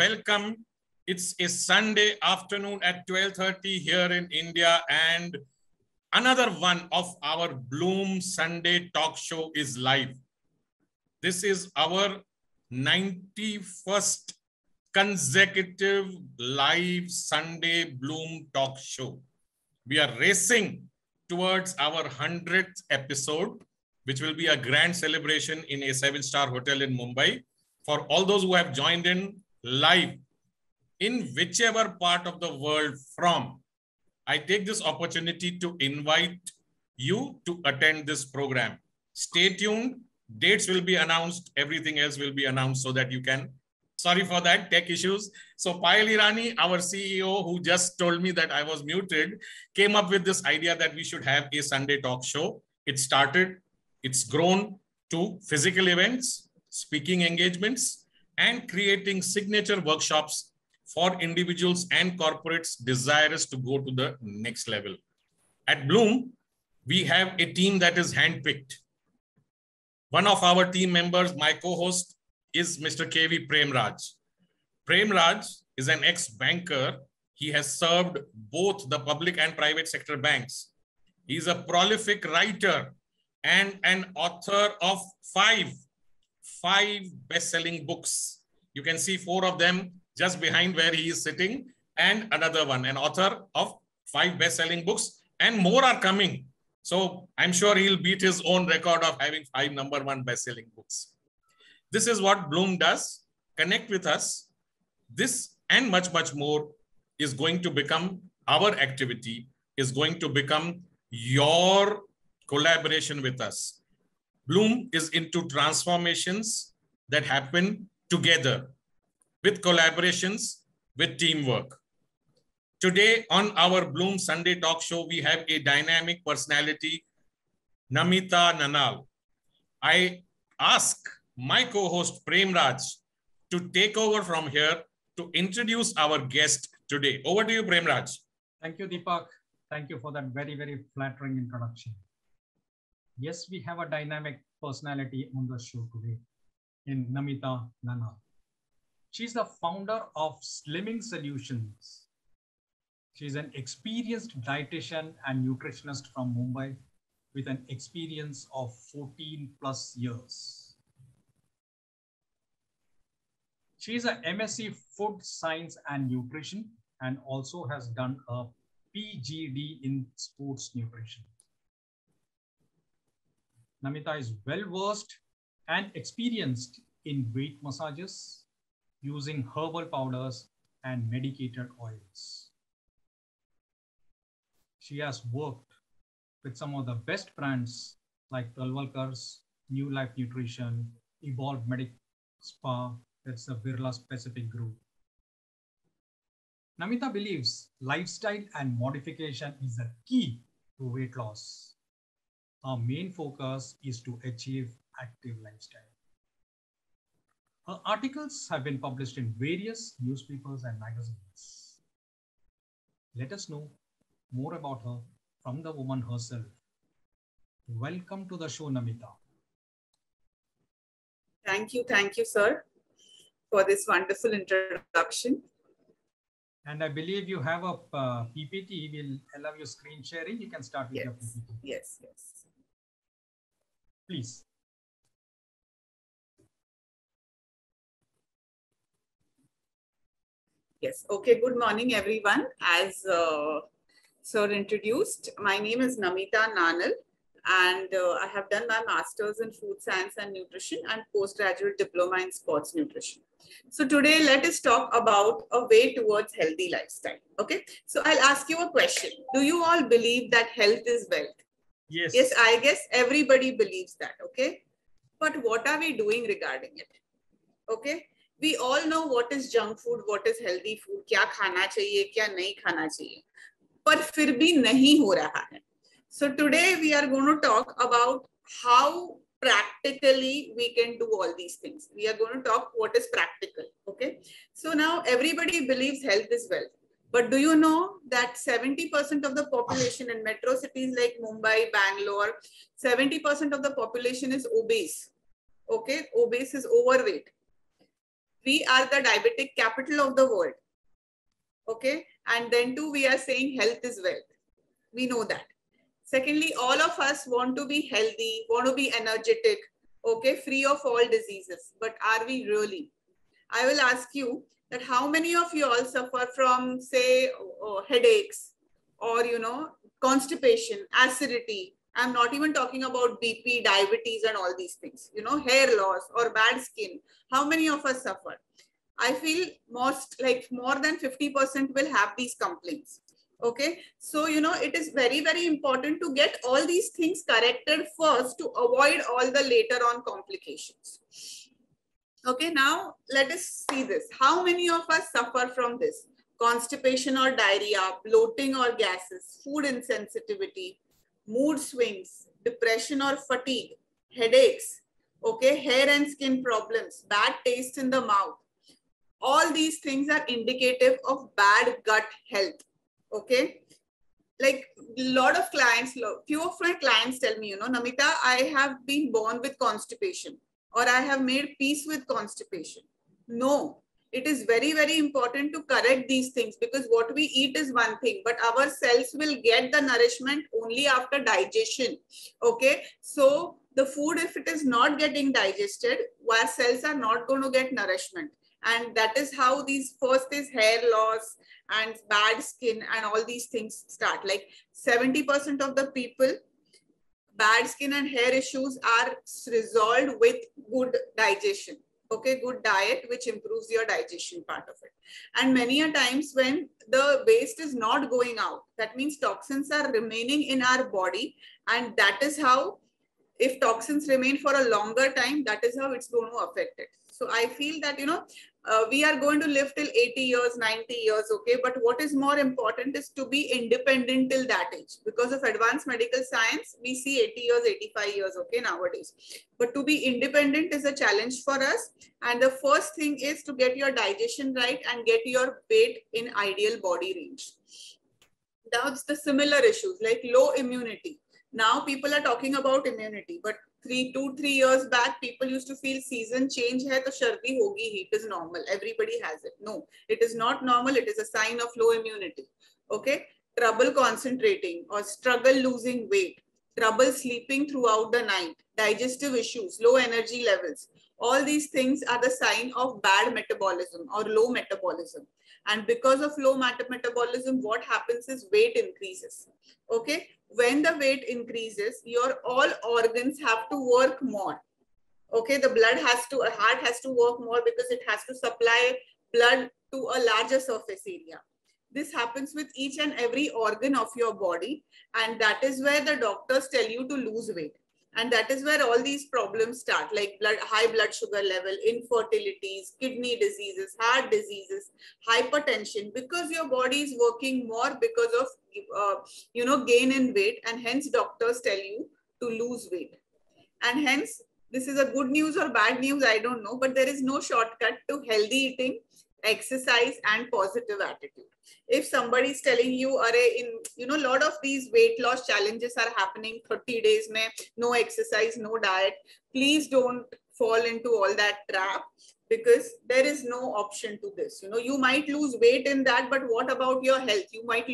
welcome. It's a Sunday afternoon at 12:30 here in India, and another one of our Bloom Sunday talk show is live. This is our 91st consecutive live Sunday Bloom talk show. We are racing towards our 100th episode, which will be a grand celebration in a 7-star hotel in Mumbai. For all those who have joined in live in whichever part of the world from, I take this opportunity to invite you to attend this program. Stay tuned. Dates will be announced. Everything else will be announced so that you can. Sorry for that, tech issues. So Payal Irani, our CEO, who just told me that I was muted, came up with this idea that we should have a Sunday talk show. It started, it's grown to physical events, speaking engagements, and creating signature workshops for individuals and corporates desirous to go to the next level. At Bloom, we have a team that is handpicked. One of our team members, my co-host, is Mr. KV Premraj. Premraj is an ex-banker. He has served both the public and private sector banks. He's a prolific writer and an author of five best-selling books. You can see 4 of them just behind where he is sitting, and another one, an author of 5 best-selling books, and more are coming. So I'm sure he'll beat his own record of having 5 #1 best-selling books. This is what Bloom does. Connect with us. This and much, much more is going to become our activity, is going to become your collaboration with us. Bloom is into transformations that happen together, with collaborations, with teamwork. Today on our Bloom Sunday talk show, we have a dynamic personality, Namita Nanal. I ask my co-host Premraj to take over from here to introduce our guest today. Over to you, Premraj. Thank you, Deepak. Thank you for that very, very flattering introduction. Yes, we have a dynamic personality on the show today in Namita Nanal. She's the founder of Slimming Solutions. She's an experienced dietitian and nutritionist from Mumbai with an experience of 14+ years. She's a MSc Food Science and Nutrition and also has done a PGD in Sports Nutrition. Namita is well-versed and experienced in weight massages, using herbal powders and medicated oils. She has worked with some of the best brands like Talwalkar's, New Life Nutrition, Evolve Medic Spa, that's the Birla Specific Group. Namita believes lifestyle and modification is the key to weight loss. Our main focus is to achieve active lifestyle. Her articles have been published in various newspapers and magazines. Let us know more about her from the woman herself. Welcome to the show, Namita. Thank you, sir, for this wonderful introduction. And I believe you have a PPT. We'll allow you screen sharing. You can start with your PPT. Yes. Please. Yes. Okay. Good morning, everyone. As sir introduced, my name is Namita Nanal, and I have done my master's in food science and nutrition and postgraduate diploma in sports nutrition. So today, let us talk about a way towards healthy lifestyle. Okay. So I'll ask you a question. Do you all believe that health is wealth? Yes. Yes, I guess everybody believes that. Okay. But what are we doing regarding it? Okay. We all know what is junk food, what is healthy food, क्या खाना चाहिए, क्या नहीं खाना चाहिए, पर फिर भी नहीं हो रहा है. So today we are going to talk about how practically we can do all these things. We are going to talk what is practical. Okay. So now everybody believes health is wealth. But do you know that 70% of the population in metro cities like Mumbai, Bangalore, 70% of the population is obese. Okay. Obese is overweight. We are the diabetic capital of the world. Okay. And then too, we are saying health is wealth. We know that. Secondly, all of us want to be healthy, want to be energetic, okay, free of all diseases. But are we really? I will ask you that how many of you all suffer from, say, headaches or, constipation, acidity. I'm not even talking about BP, diabetes and all these things, hair loss or bad skin. How many of us suffer? I feel more than 50% will have these complaints. Okay. So, it is very, very important to get all these things corrected first to avoid all the later on complications. Okay. Now let us see this. How many of us suffer from this? Constipation or diarrhea, bloating or gases, food insensitivity, mood swings, depression or fatigue, headaches, okay, hair and skin problems, bad taste in the mouth. All these things are indicative of bad gut health. Okay. Like a lot of clients, few of my clients tell me, Namita, I have been born with constipation or I have made peace with constipation. No, it is very, very important to correct these things because what we eat is one thing, but our cells will get the nourishment only after digestion. Okay. So the food, if it is not getting digested, our cells are not going to get nourishment. And that is how these first is hair loss and bad skin and all these things start. Like 70% of the people, bad skin and hair issues are resolved with good digestion. Okay, good diet, which improves your digestion part of it. And many a times when the waste is not going out, that means toxins are remaining in our body. And that is how, if toxins remain for a longer time, that is how it's going to affect it. So I feel that, we are going to live till 80 years, 90 years, okay? But what is more important is to be independent till that age. Because of advanced medical science, we see 80 years, 85 years, okay, nowadays. But to be independent is a challenge for us. And the first thing is to get your digestion right and get your weight in ideal body range. Now it's the similar issues like low immunity. Now people are talking about immunity, but 2-3 years back, people used to feel season change hai to shardi hogi hi. It is normal. Everybody has it. No, it is not normal. It is a sign of low immunity. Okay. Trouble concentrating or struggle losing weight, trouble sleeping throughout the night, digestive issues, low energy levels. All these things are the sign of bad metabolism or low metabolism. And because of low metabolism, what happens is weight increases. Okay. When the weight increases, your all organs have to work more. Okay. The heart has to work more because it has to supply blood to a larger surface area. This happens with each and every organ of your body. And that is where the doctors tell you to lose weight. And that is where all these problems start, like high blood sugar level, infertilities, kidney diseases, heart diseases, hypertension, because your body is working more because of, gain in weight. And hence doctors tell you to lose weight. And hence, this is a good news or bad news, I don't know, but there is no shortcut to healthy eating, exercise and positive attitude. If somebody is telling you, a lot of these weight loss challenges are happening 30 days mein, no exercise, no diet, please don't fall into all that trap, because there is no option to this. You might lose weight in that, but what about your health? You might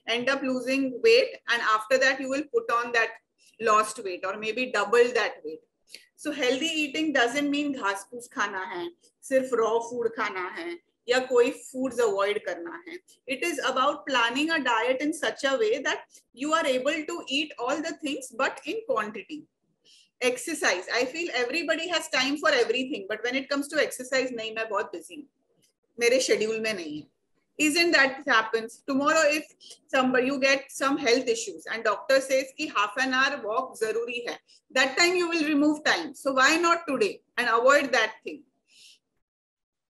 end up losing weight, and after that you will put on that lost weight or maybe double that weight. So healthy eating doesn't mean घास फूस खाना है, सिर्फ raw food खाना है, या कोई foods avoid करना है. It is about planning a diet in such a way that you are able to eat all the things, but in quantity. Exercise. I feel everybody has time for everything, but when it comes to exercise, नहीं, मैं बहुत busy हूँ, मेरे schedule में नहीं है. Isn't that happens? Tomorrow, if you get some health issues and doctor says ki half an hour walk zaruri hai, that time you will remove time. So why not today and avoid that thing?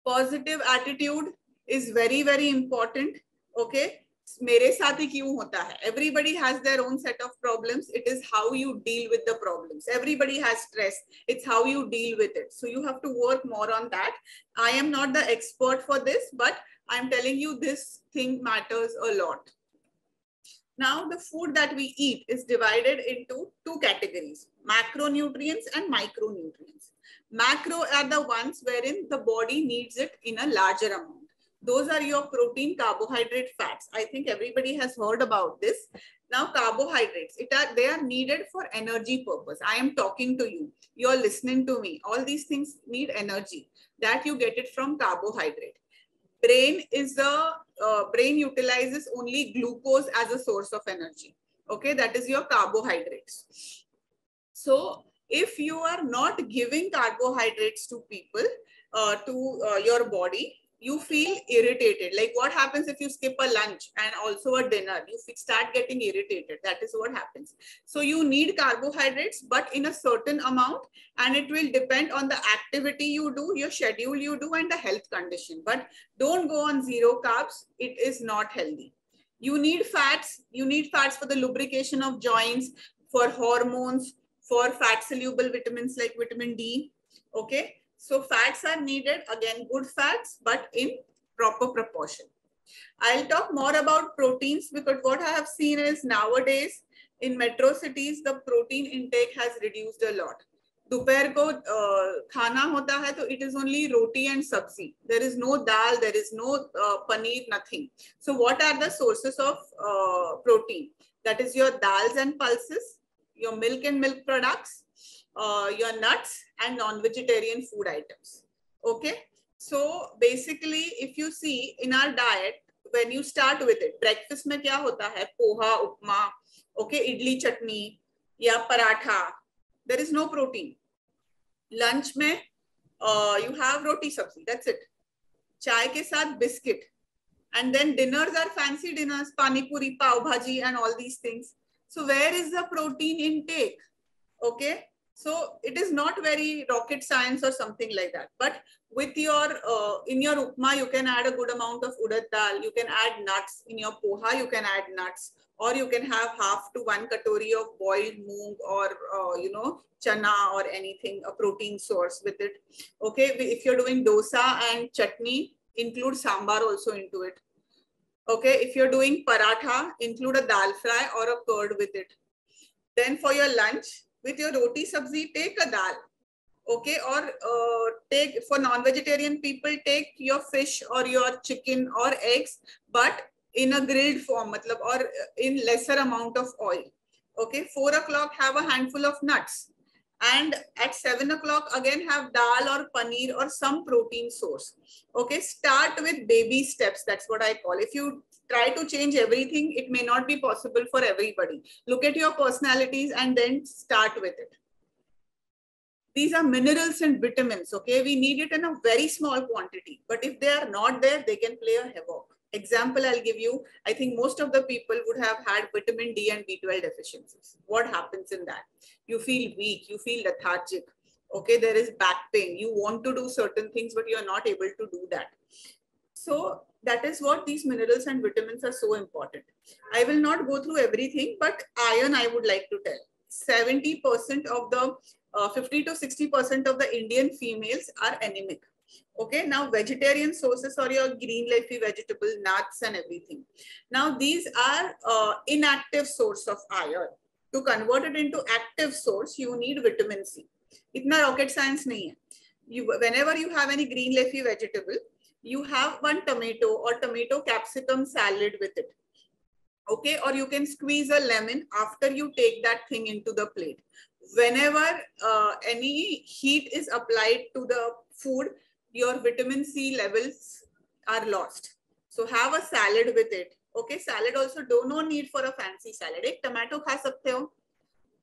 Positive attitude is very, very important. Okay. मेरे साथ ही क्यों होता है? Everybody has their own set of problems. It is how you deal with the problems. Everybody has stress. It's how you deal with it. So you have to work more on that. I am not the expert for this, but I'm telling you this thing matters a lot. Now, the food that we eat is divided into two categories, macronutrients and micronutrients. Macro are the ones wherein the body needs it in a larger amount. Those are your protein, carbohydrate, fats. I think everybody has heard about this. Now, carbohydrates, they are needed for energy purpose. I am talking to you. You're listening to me. All these things need energy. That you get it from carbohydrate. Brain utilizes only glucose as a source of energy. Okay, that is your carbohydrates. So if you are not giving carbohydrates to people, your body, you feel irritated. Like what happens if you skip a lunch and also a dinner? You start getting irritated. That is what happens. So you need carbohydrates, but in a certain amount, and it will depend on the activity you do, your schedule you do, and the health condition. But don't go on zero carbs. It is not healthy. You need fats. You need fats for the lubrication of joints, for hormones, for fat soluble vitamins like vitamin D. Okay. So fats are needed, again, good fats, but in proper proportion. I'll talk more about proteins because what I have seen is nowadays in metro cities, the protein intake has reduced a lot. दोपहर को खाना होता है तो it is only roti and sabzi. There is no dal, there is no paneer, nothing. So what are the sources of protein? That is your dals and pulses, your milk and milk products, your nuts and non-vegetarian food items. Okay. So basically, if you see in our diet, when you start with it, breakfast में क्या होता है? पोहा, उपमा, okay, idli chutney या paratha. There is no protein. Lunch में you have roti sabzi. That's it. Chai के साथ biscuit. And then dinners are fancy dinners, pani puri, pav bhaji, and all these things. So where is the protein intake? Okay. So it is not very rocket science or something like that. But with your, in your upma, you can add a good amount of urad dal. You can add nuts. In your poha, you can add nuts. Or you can have half to 1 katori of boiled moong or, chana or anything, a protein source with it. Okay, if you're doing dosa and chutney, include sambar also into it. Okay, if you're doing paratha, include a dal fry or a curd with it. Then for your lunch, with your roti sabzi, take a dal. Okay, or take, for non-vegetarian people, take your fish or your chicken or eggs, but in a grilled form, or in lesser amount of oil. Okay, 4 o'clock, have a handful of nuts. And at 7 o'clock, again, have dal or paneer or some protein source. Okay, start with baby steps. That's what I call. If you try to change everything, it may not be possible for everybody. Look at your personalities and then start with it. These are minerals and vitamins. Okay, we need it in a very small quantity. But if they are not there, they can play a havoc. Example I'll give you. I think most of the people would have had vitamin D and B12 deficiencies. What happens in that? You feel weak, you feel lethargic. Okay, there is back pain. You want to do certain things, but you're not able to do that. So that is what these minerals and vitamins are so important. I will not go through everything, but iron I would like to tell. 70% of the 50 to 60% of the Indian females are anemic. Okay, now vegetarian sources or your green leafy vegetable, nuts and everything. Now these are inactive source of iron. To convert it into active source, you need vitamin C. Itna rocket science nahi hai. Whenever you have any green leafy vegetable, you have one tomato or tomato capsicum salad with it. Okay, or you can squeeze a lemon after you take that thing into the plate. Whenever any heat is applied to the food, your vitamin C levels are lost. So have a salad with it. Okay, salad also no need for a fancy salad. Ek tomato kha sakte ho.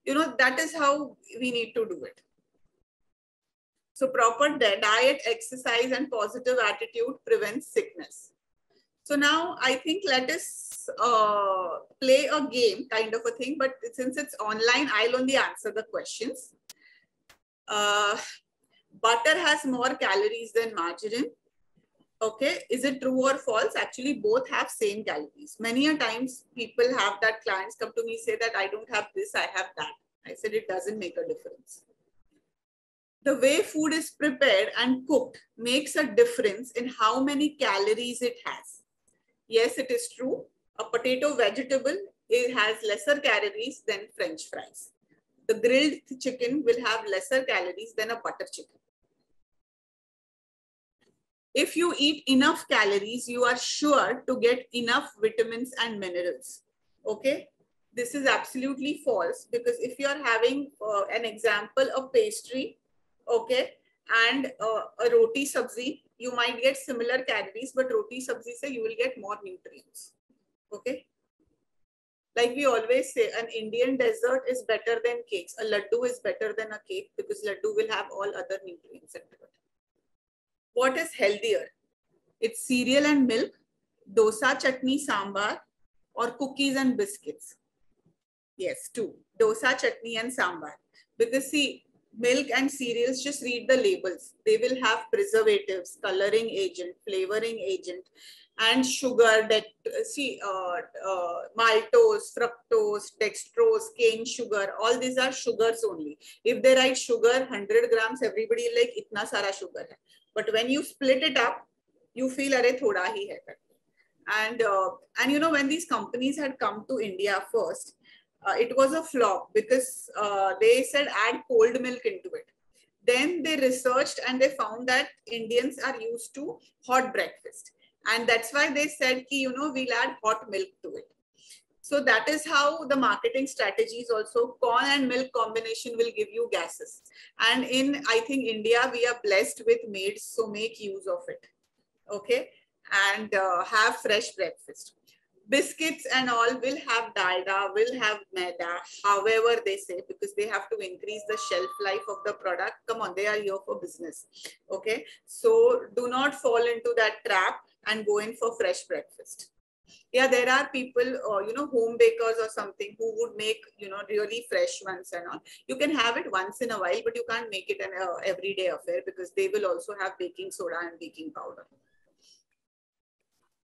You know, that is how we need to do it. So proper diet, exercise and positive attitude prevents sickness. So now I think let us play a game kind of a thing, but since it's online, I'll only answer the questions. Butter has more calories than margarine. Okay, is it true or false? Actually, both have same calories. Many a times people have that, clients come to me say that I don't have this, I have that. I said it doesn't make a difference. The way food is prepared and cooked makes a difference in how many calories it has. Yes, it is true. A potato vegetable it has lesser calories than French fries. The grilled chicken will have lesser calories than a butter chicken. If you eat enough calories, you are sure to get enough vitamins and minerals. Okay? This is absolutely false, because if you are having an example of pastry, okay, and a roti sabzi, you might get similar calories, but roti sabzi say you will get more nutrients. Okay? Like we always say, an Indian dessert is better than cakes. A laddu is better than a cake, because laddu will have all other nutrients into it. What is healthier? It's cereal and milk, dosa, chutney, sambar, or cookies and biscuits. Yes, two. Dosa, chutney, and sambar. Because see, milk and cereals, just read the labels. They will have preservatives, coloring agent, flavoring agent, and sugar. That maltose, fructose, dextrose, cane sugar. All these are sugars only. If they write sugar, 100 grams, everybody like itna sara sugar hai. But when you split it up, you feel arey thoda hi hai. And you know, when these companies had come to India first, it was a flop, because they said add cold milk into it. Then they researched and they found that Indians are used to hot breakfast. And that's why they said, ki, we'll add hot milk to it. So that is how the marketing strategies also, corn and milk combination will give you gases. And in, I think, India, we are blessed with maids, so make use of it. Okay. And have fresh breakfast. Biscuits and all will have dalda, will have maida, however they say, because they have to increase the shelf life of the product. Come on, they are here for business. Okay. So do not fall into that trap and go in for fresh breakfast. Yeah, there are people, home bakers or something who would make, really fresh ones and all. You can have it once in a while, but you can't make it an everyday affair, because they will also have baking soda and baking powder.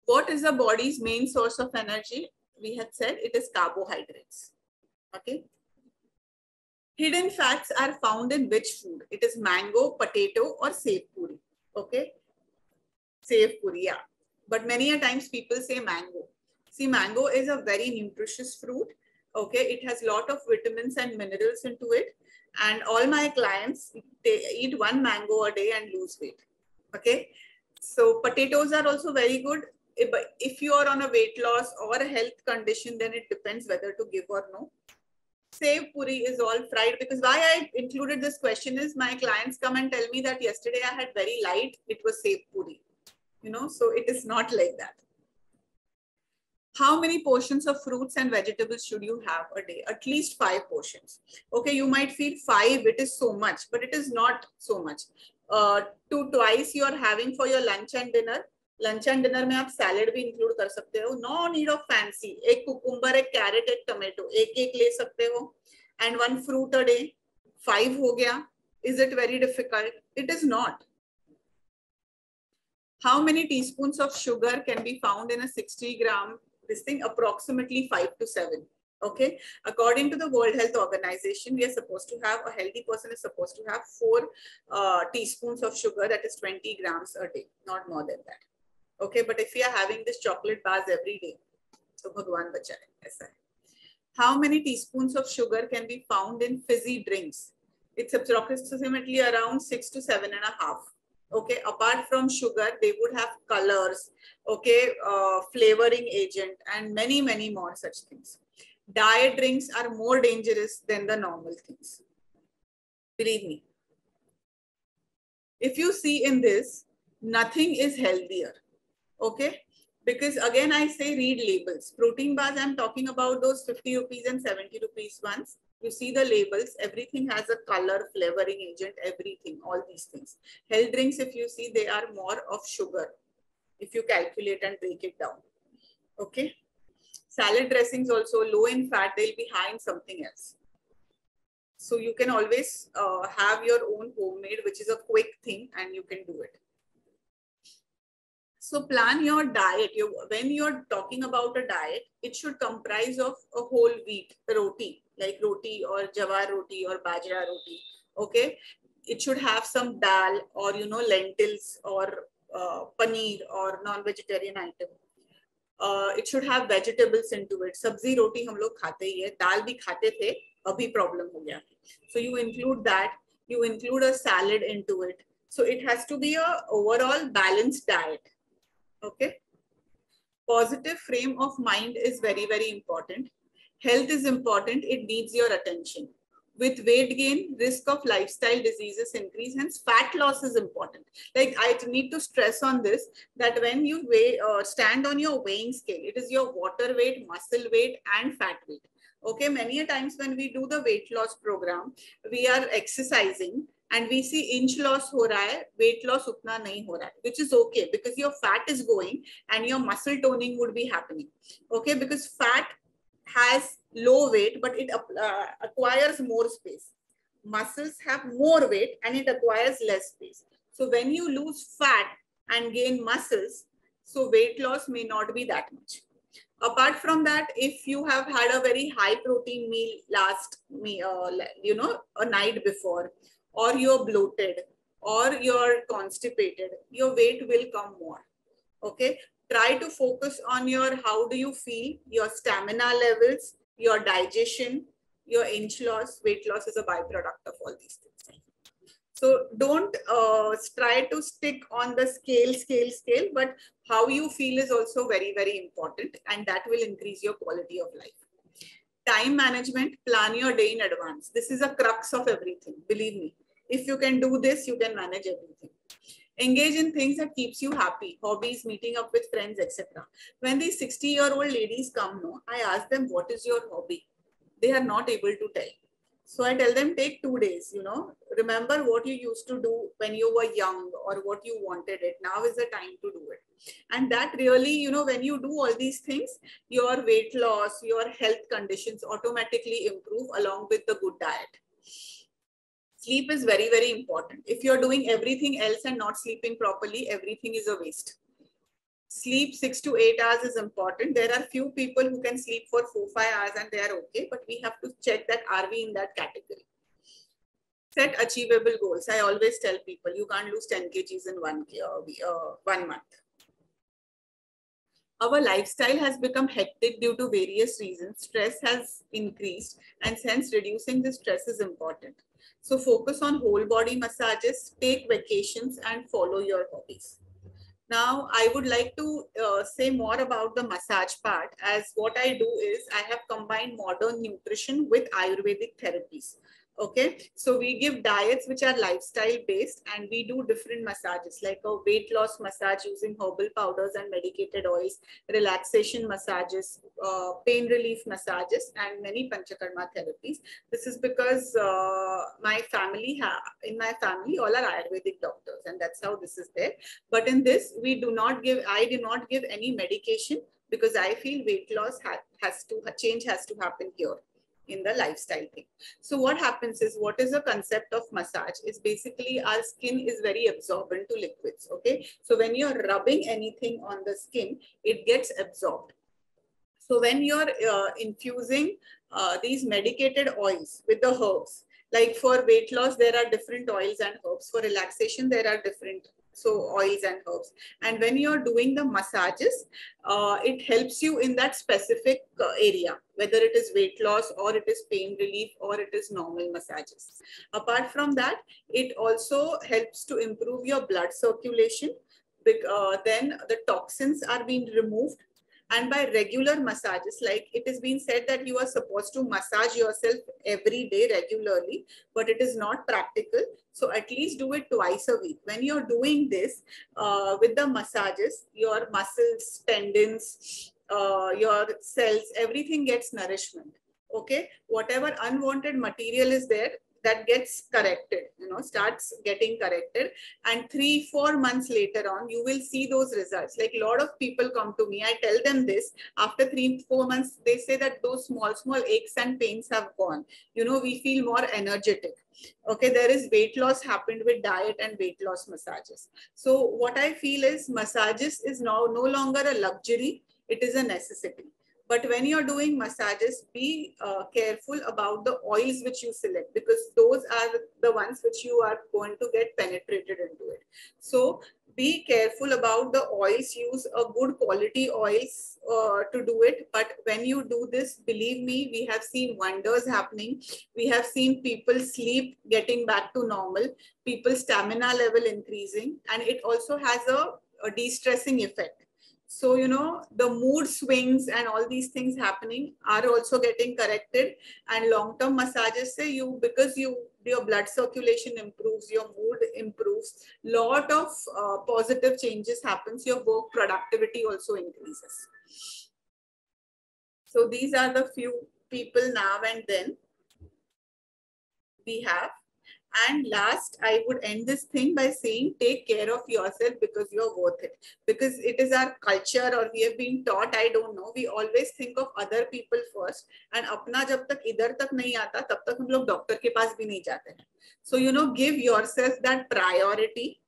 What is the body's main source of energy? We had said it is carbohydrates. Okay. Hidden fats are found in which food? It is mango, potato, or sev puri. Okay. Sev puri, yeah. But many a times people say mango. See, mango is a very nutritious fruit. Okay. It has a lot of vitamins and minerals into it. And all my clients, they eat one mango a day and lose weight. Okay. So potatoes are also very good. If you are on a weight loss or a health condition, then it depends whether to give or no. Sev puri is all fried, because why I included this question is my clients come and tell me that yesterday I had very light, it was sev puri, so it is not like that. How many portions of fruits and vegetables should you have a day? At least 5 portions. Okay, you might feel 5, it is so much, but it is not so much. Twice you are having for your lunch and dinner. Lunch and dinner में आप salad भी include कर सकते हो. No need of fancy. एक cucumber, एक carrot, एक tomato, एक ले सकते हो. And 1 fruit a day. 5 हो गया. Is it very difficult? It is not. How many teaspoons of sugar can be found in a 60-gram this thing? Approximately 5 to 7. Okay. According to the World Health Organization, we are supposed to have, a healthy person is supposed to have 4 teaspoons of sugar, that is 20 grams a day, not more than that. Okay, but if you are having this chocolate bars every day, so Bhagwan bachaye, aisa hai. How many teaspoons of sugar can be found in fizzy drinks? It's approximately around 6 to 7.5. Okay, apart from sugar, they would have colors, okay, flavoring agent, and many, many more such things. Diet drinks are more dangerous than the normal things. Believe me. If you see in this, nothing is healthier. Okay, because again I say read labels. Protein bars, I'm talking about those 50 rupees and 70 rupees ones. You see the labels, everything has a color, flavoring agent, everything, all these things. Health drinks, if you see, they are more of sugar, if you calculate and break it down. Okay, salad dressings also low in fat, they'll be high in something else. So you can always have your own homemade, which is a quick thing, and you can do it. So plan your diet. When you're talking about a diet, it should comprise of a whole wheat roti, like roti or jawar roti or bajra roti. Okay. It should have some dal or, lentils or paneer or non-vegetarian item. It should have vegetables into it. Sabzi roti हम लोग खाते ही है, दाल भी खाते थे, अभी problem हो गया. So you include that. You include a salad into it. So it has to be a overall balanced diet. Okay. Positive frame of mind is very, very important. Health is important. It needs your attention. With weight gain, risk of lifestyle diseases increase. Hence, fat loss is important. Like I need to stress on this, that when you weigh, stand on your weighing scale, it is your water weight, muscle weight, and fat weight. Okay, many a times when we do the weight loss program, we are exercising and we see inch loss ho raha hai, weight loss utna nahi ho raha hai, which is okay because your fat is going and your muscle toning would be happening. Okay, because fat has low weight, but it acquires more space. Muscles have more weight and it acquires less space. So when you lose fat and gain muscles, so weight loss may not be that much. Apart from that, if you have had a very high protein meal a night before, or you're bloated, or you're constipated, your weight will come more. Okay. Try to focus on your, how do you feel, your stamina levels, your digestion, your inch loss. Weight loss is a byproduct of all these things. So don't try to stick on the scale, but how you feel is also very, very important, and that will increase your quality of life. Time management, plan your day in advance. This is a crux of everything. Believe me, if you can do this, you can manage everything. Engage in things that keeps you happy, hobbies, meeting up with friends, etc. When these 60-year-old ladies come, I ask them, what is your hobby? They are not able to tell. So I tell them, take 2 days, remember what you used to do when you were young or what you wanted it. Now is the time to do it. And that really, when you do all these things, your weight loss, your health conditions automatically improve along with the good diet. Sleep is very, very important. If you're doing everything else and not sleeping properly, everything is a waste. Sleep 6 to 8 hours is important. There are few people who can sleep for 4-5 hours and they are okay, but we have to check that are we in that category. Set achievable goals. I always tell people you can't lose 10 kgs in 1 month. Our lifestyle has become hectic due to various reasons. Stress has increased, and hence reducing the stress is important. So focus on whole body massages, take vacations, and follow your hobbies. Now, I would like to say more about the massage part, as what I do is I have combined modern nutrition with Ayurvedic therapies. Okay, so we give diets which are lifestyle based, and we do different massages like a weight loss massage using herbal powders and medicated oils, relaxation massages, pain relief massages, and many panchakarma therapies. This is because in my family all are Ayurvedic doctors, and that's how this is there. But in this, I do not give any medication, because I feel weight loss change has to happen here in the lifestyle thing. So what happens is, what is the concept of massage is basically our skin is very absorbent to liquids. Okay, so when you're rubbing anything on the skin, it gets absorbed. So when you're infusing these medicated oils with the herbs, like for weight loss, there are different oils and herbs. For relaxation, there are different oils and herbs. And when you're doing the massages, it helps you in that specific area, whether it is weight loss or it is pain relief or it is normal massages. Apart from that, it also helps to improve your blood circulation. Then the toxins are being removed. And by regular massages, like it has been said that you are supposed to massage yourself every day regularly, but it is not practical. So at least do it twice a week. When you're doing this with the massages, your muscles, tendons, your cells, everything gets nourishment. Okay, whatever unwanted material is there, that gets corrected, starts getting corrected. And 3-4 months later on, you will see those results. Like a lot of people come to me, I tell them this, after 3-4 months, they say that those small aches and pains have gone. We feel more energetic. Okay, there is weight loss happened with diet and weight loss massages. So what I feel is massages is now no longer a luxury, it is a necessity. But when you're doing massages, be careful about the oils which you select, because those are the ones which you are going to get penetrated into it. So be careful about the oils. Use a good quality oils to do it. But when you do this, believe me, we have seen wonders happening. We have seen people sleep getting back to normal, people's stamina level increasing, and it also has a de-stressing effect. So, you know, the mood swings and all these things happening are also getting corrected. And long-term massages say you, because your blood circulation improves, your mood improves, lot of positive changes happens, your work productivity also increases. So these are the few people now and then we have. And last, I would end this thing by saying, take care of yourself because you're worth it. Because it is our culture, or we have been taught, I don't know, we always think of other people first. And अपना जब तक इधर तक नहीं आता, तब तक हम लोग डॉक्टर के पास भी नहीं जाते हैं. So, you know, give yourself that priority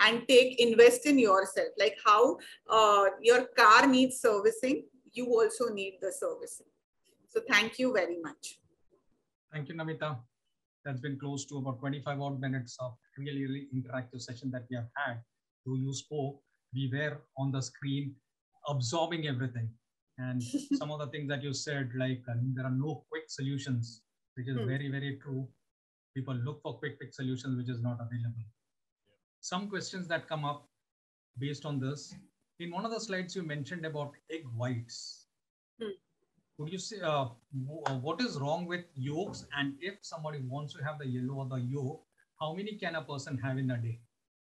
and invest in yourself. Like how your car needs servicing, you also need the servicing. So thank you very much. Thank you, Namita. That's been close to about 25 odd minutes of really interactive session that we have had. Though you spoke, we were on the screen absorbing everything. And some of the things that you said, like there are no quick solutions, which is very true. People look for quick solutions, which is not available. Some questions that come up based on this. In one of the slides, you mentioned about egg whites. Could you say what is wrong with yolks, and if somebody wants to have the yellow or the yolk, how many can a person have in a day?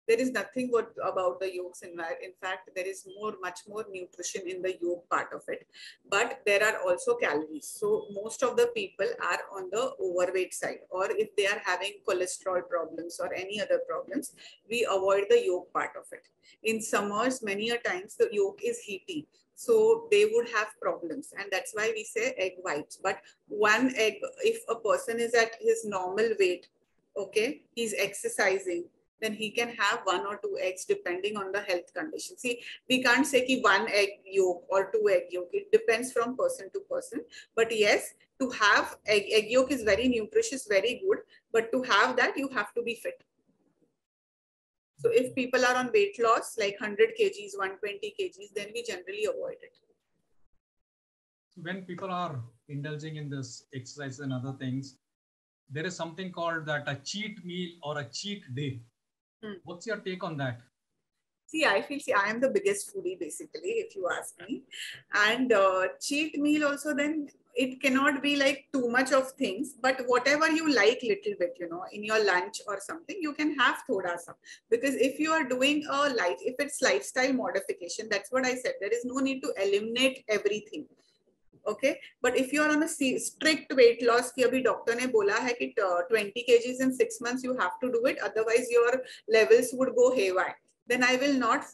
There is nothing about the yolks. In fact, there is much more nutrition in the yolk part of it, but there are also calories. So most of the people are on the overweight side, or if they are having cholesterol problems or any other problems, we avoid the yolk part of it. In summers, many a times the yolk is heaty, so they would have problems, and that's why we say egg whites. But one egg, if a person is at his normal weight, okay, he's exercising, then he can have 1 or 2 eggs depending on the health condition. See, we can't say ki 1 egg yolk or 2 egg yolk. It depends from person to person. But yes, to have egg yolk is very nutritious, very good. But to have that, you have to be fit. So if people are on weight loss, like 100 kgs, 120 kgs, then we generally avoid it. When people are indulging in this exercise and other things, there is something called that a cheat meal or a cheat day. What's your take on that? See, I am the biggest foodie basically, if you ask me. And cheat meal also, then it cannot be like too much of things, but whatever you like little bit, you know, in your lunch or something, you can have thoda sa. Because if you are doing if it's lifestyle modification, that's what I said. There is no need to eliminate everything. Okay, but if you are on a strict weight loss, कि अभी doctor ने बोला है कि 20 kgs in 6 months you have to do it, otherwise your levels would go haywire, then I will not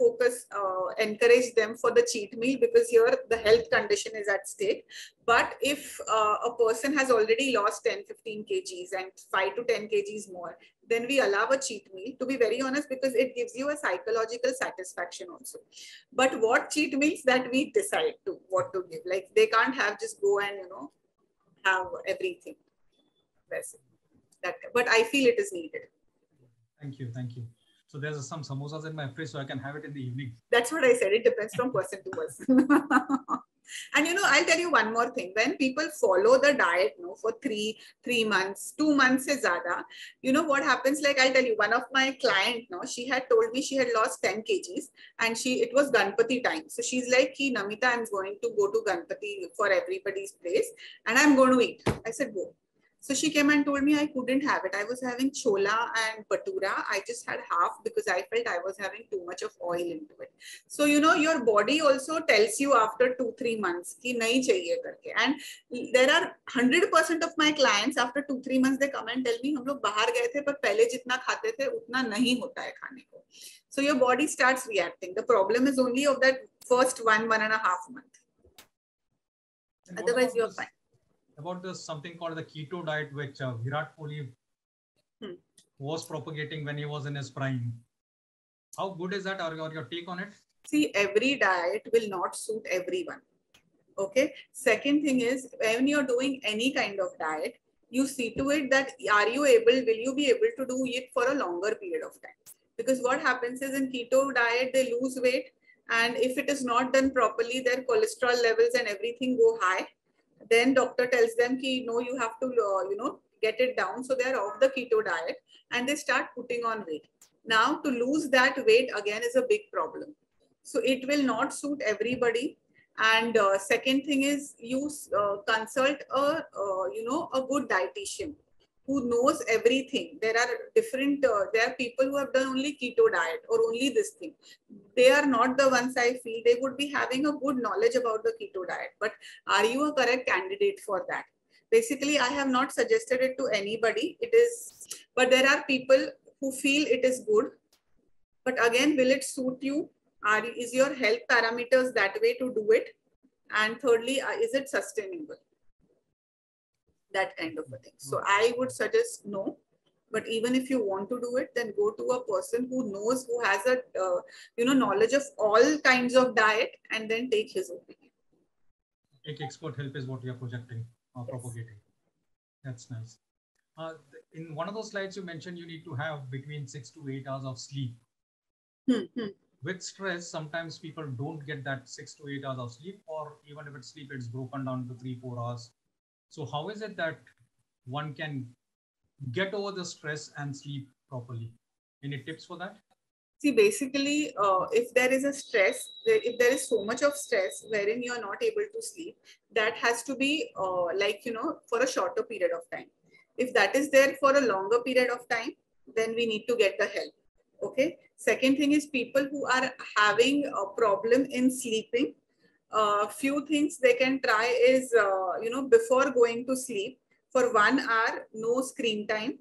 encourage them for the cheat meal, because here the health condition is at stake. But if a person has already lost 10-15 kgs and 5 to 10 kgs more, then we allow a cheat meal, to be very honest, because it gives you a psychological satisfaction also. But what cheat meals that we decide to what to give, like they can't have just go and, you know, have everything. But I feel it is needed. Thank you. So there's some samosas in my fridge, so I can have it in the evening. That's what I said. It depends from person to person. And you know, I'll tell you one more thing. When people follow the diet, you know, for three months, 2 months is zyada, you know what happens? Like I'll tell you, one of my clients, no, she had told me she had lost 10 kgs and it was Ganpati time. So she's like, Ki, Namita, I'm going to go to Ganpati for everybody's place and I'm going to eat. I said, go. So she came and told me I couldn't have it. I was having chola and bhatura. I just had half because I felt I was having too much of oil into it. So, you know, your body also tells you after 2-3 months ki nahi chahiye karke. And there are 100% of my clients after 2-3 months, they come and tell me, hum log bahar gaye the, par pehle jitna khate the, utna nahi hota hai khane ko. So your body starts reacting. The problem is only of that first 1.5 month. Otherwise, you're fine. About this something called the keto diet, which Virat Kohli was propagating when he was in his prime. How good is that, or your take on it? See, every diet will not suit everyone. Okay. Second thing is, when you're doing any kind of diet, you see to it that will you be able to do it for a longer period of time. Because what happens is in keto diet, they lose weight. And if it is not done properly, their cholesterol levels and everything go high. Then doctor tells them, ki, no, you have to, get it down. So they're off the keto diet and they start putting on weight. Now to lose that weight again is a big problem. So it will not suit everybody. And second thing is you consult a good dietitian who knows everything. There are there are people who have done only keto diet or only this thing. They are not the ones I feel. They would be having a good knowledge about the keto diet, but are you a correct candidate for that? Basically, I have not suggested it to anybody. It is, but there are people who feel it is good. But again, will it suit you? Is your health parameters that way to do it? And thirdly, is it sustainable? That kind of a thing. So I would suggest no. But even if you want to do it, then go to a person who knows, who has a knowledge of all kinds of diet, and then take his opinion. Take expert help is what you are projecting or Yes. propagating. That's nice. In one of those slides, you mentioned you need to have between 6 to 8 hours of sleep. With stress, sometimes people don't get that 6 to 8 hours of sleep, or even if it's sleep, it's broken down to 3-4 hours. So how is it that one can get over the stress and sleep properly? Any tips for that? See, basically, if there is a stress, if there is so much of stress wherein you are not able to sleep, that has to be for a shorter period of time. If that is there for a longer period of time, then we need to get the help. Okay. Second thing is people who are having a problem in sleeping. Few things they can try is, before going to sleep, for 1 hour, no screen time.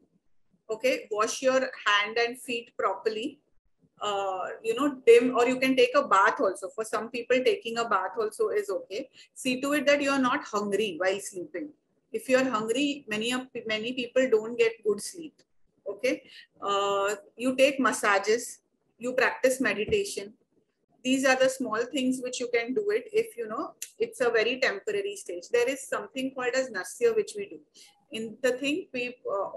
Okay. Wash your hand and feet properly. Dim, or you can take a bath also. For some people, taking a bath also is okay. See to it that you are not hungry while sleeping. If you are hungry, many people don't get good sleep. Okay. You take massages, you practice meditation. These are the small things which you can do it if it's a very temporary stage. There is something called as nasya which we do. In the thing,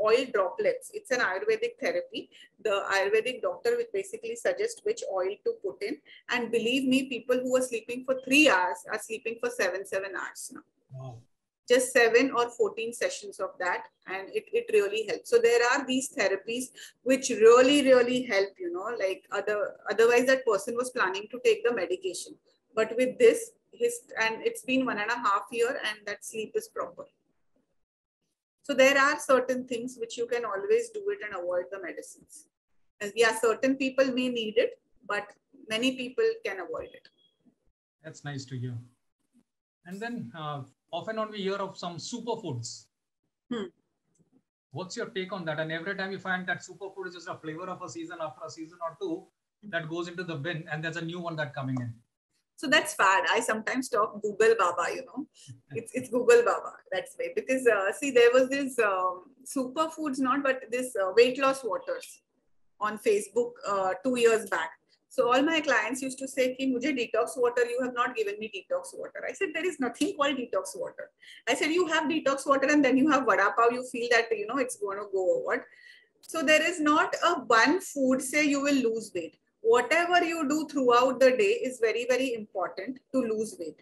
oil droplets. It's an Ayurvedic therapy. The Ayurvedic doctor will basically suggest which oil to put in. And believe me, people who are sleeping for 3 hours are sleeping for 7 hours now. Wow. Just 7 or 14 sessions of that, and it really helps. So there are these therapies which really help, otherwise that person was planning to take the medication. But with this, and it's been 1.5 years and that sleep is proper. So there are certain things which you can always do it and avoid the medicines. And yeah, certain people may need it, but many people can avoid it. That's nice to hear. And then often on we hear of some superfoods. What's your take on that? And every time you find that superfood is just a flavor of a season, after a season or two, that goes into the bin and there's a new one that coming in. So that's fad. I sometimes talk Google Baba, it's Google Baba. That's way. Because see, there was this superfoods, not, but this weight loss waters on Facebook 2 years back. So all my clients used to say, Ki, mujhe detox water, you have not given me detox water. I said, there is nothing called detox water. I said, you have detox water and then you have vada pav, you feel that, it's going to go over. So there is not a one food, say you will lose weight. Whatever you do throughout the day is very important to lose weight.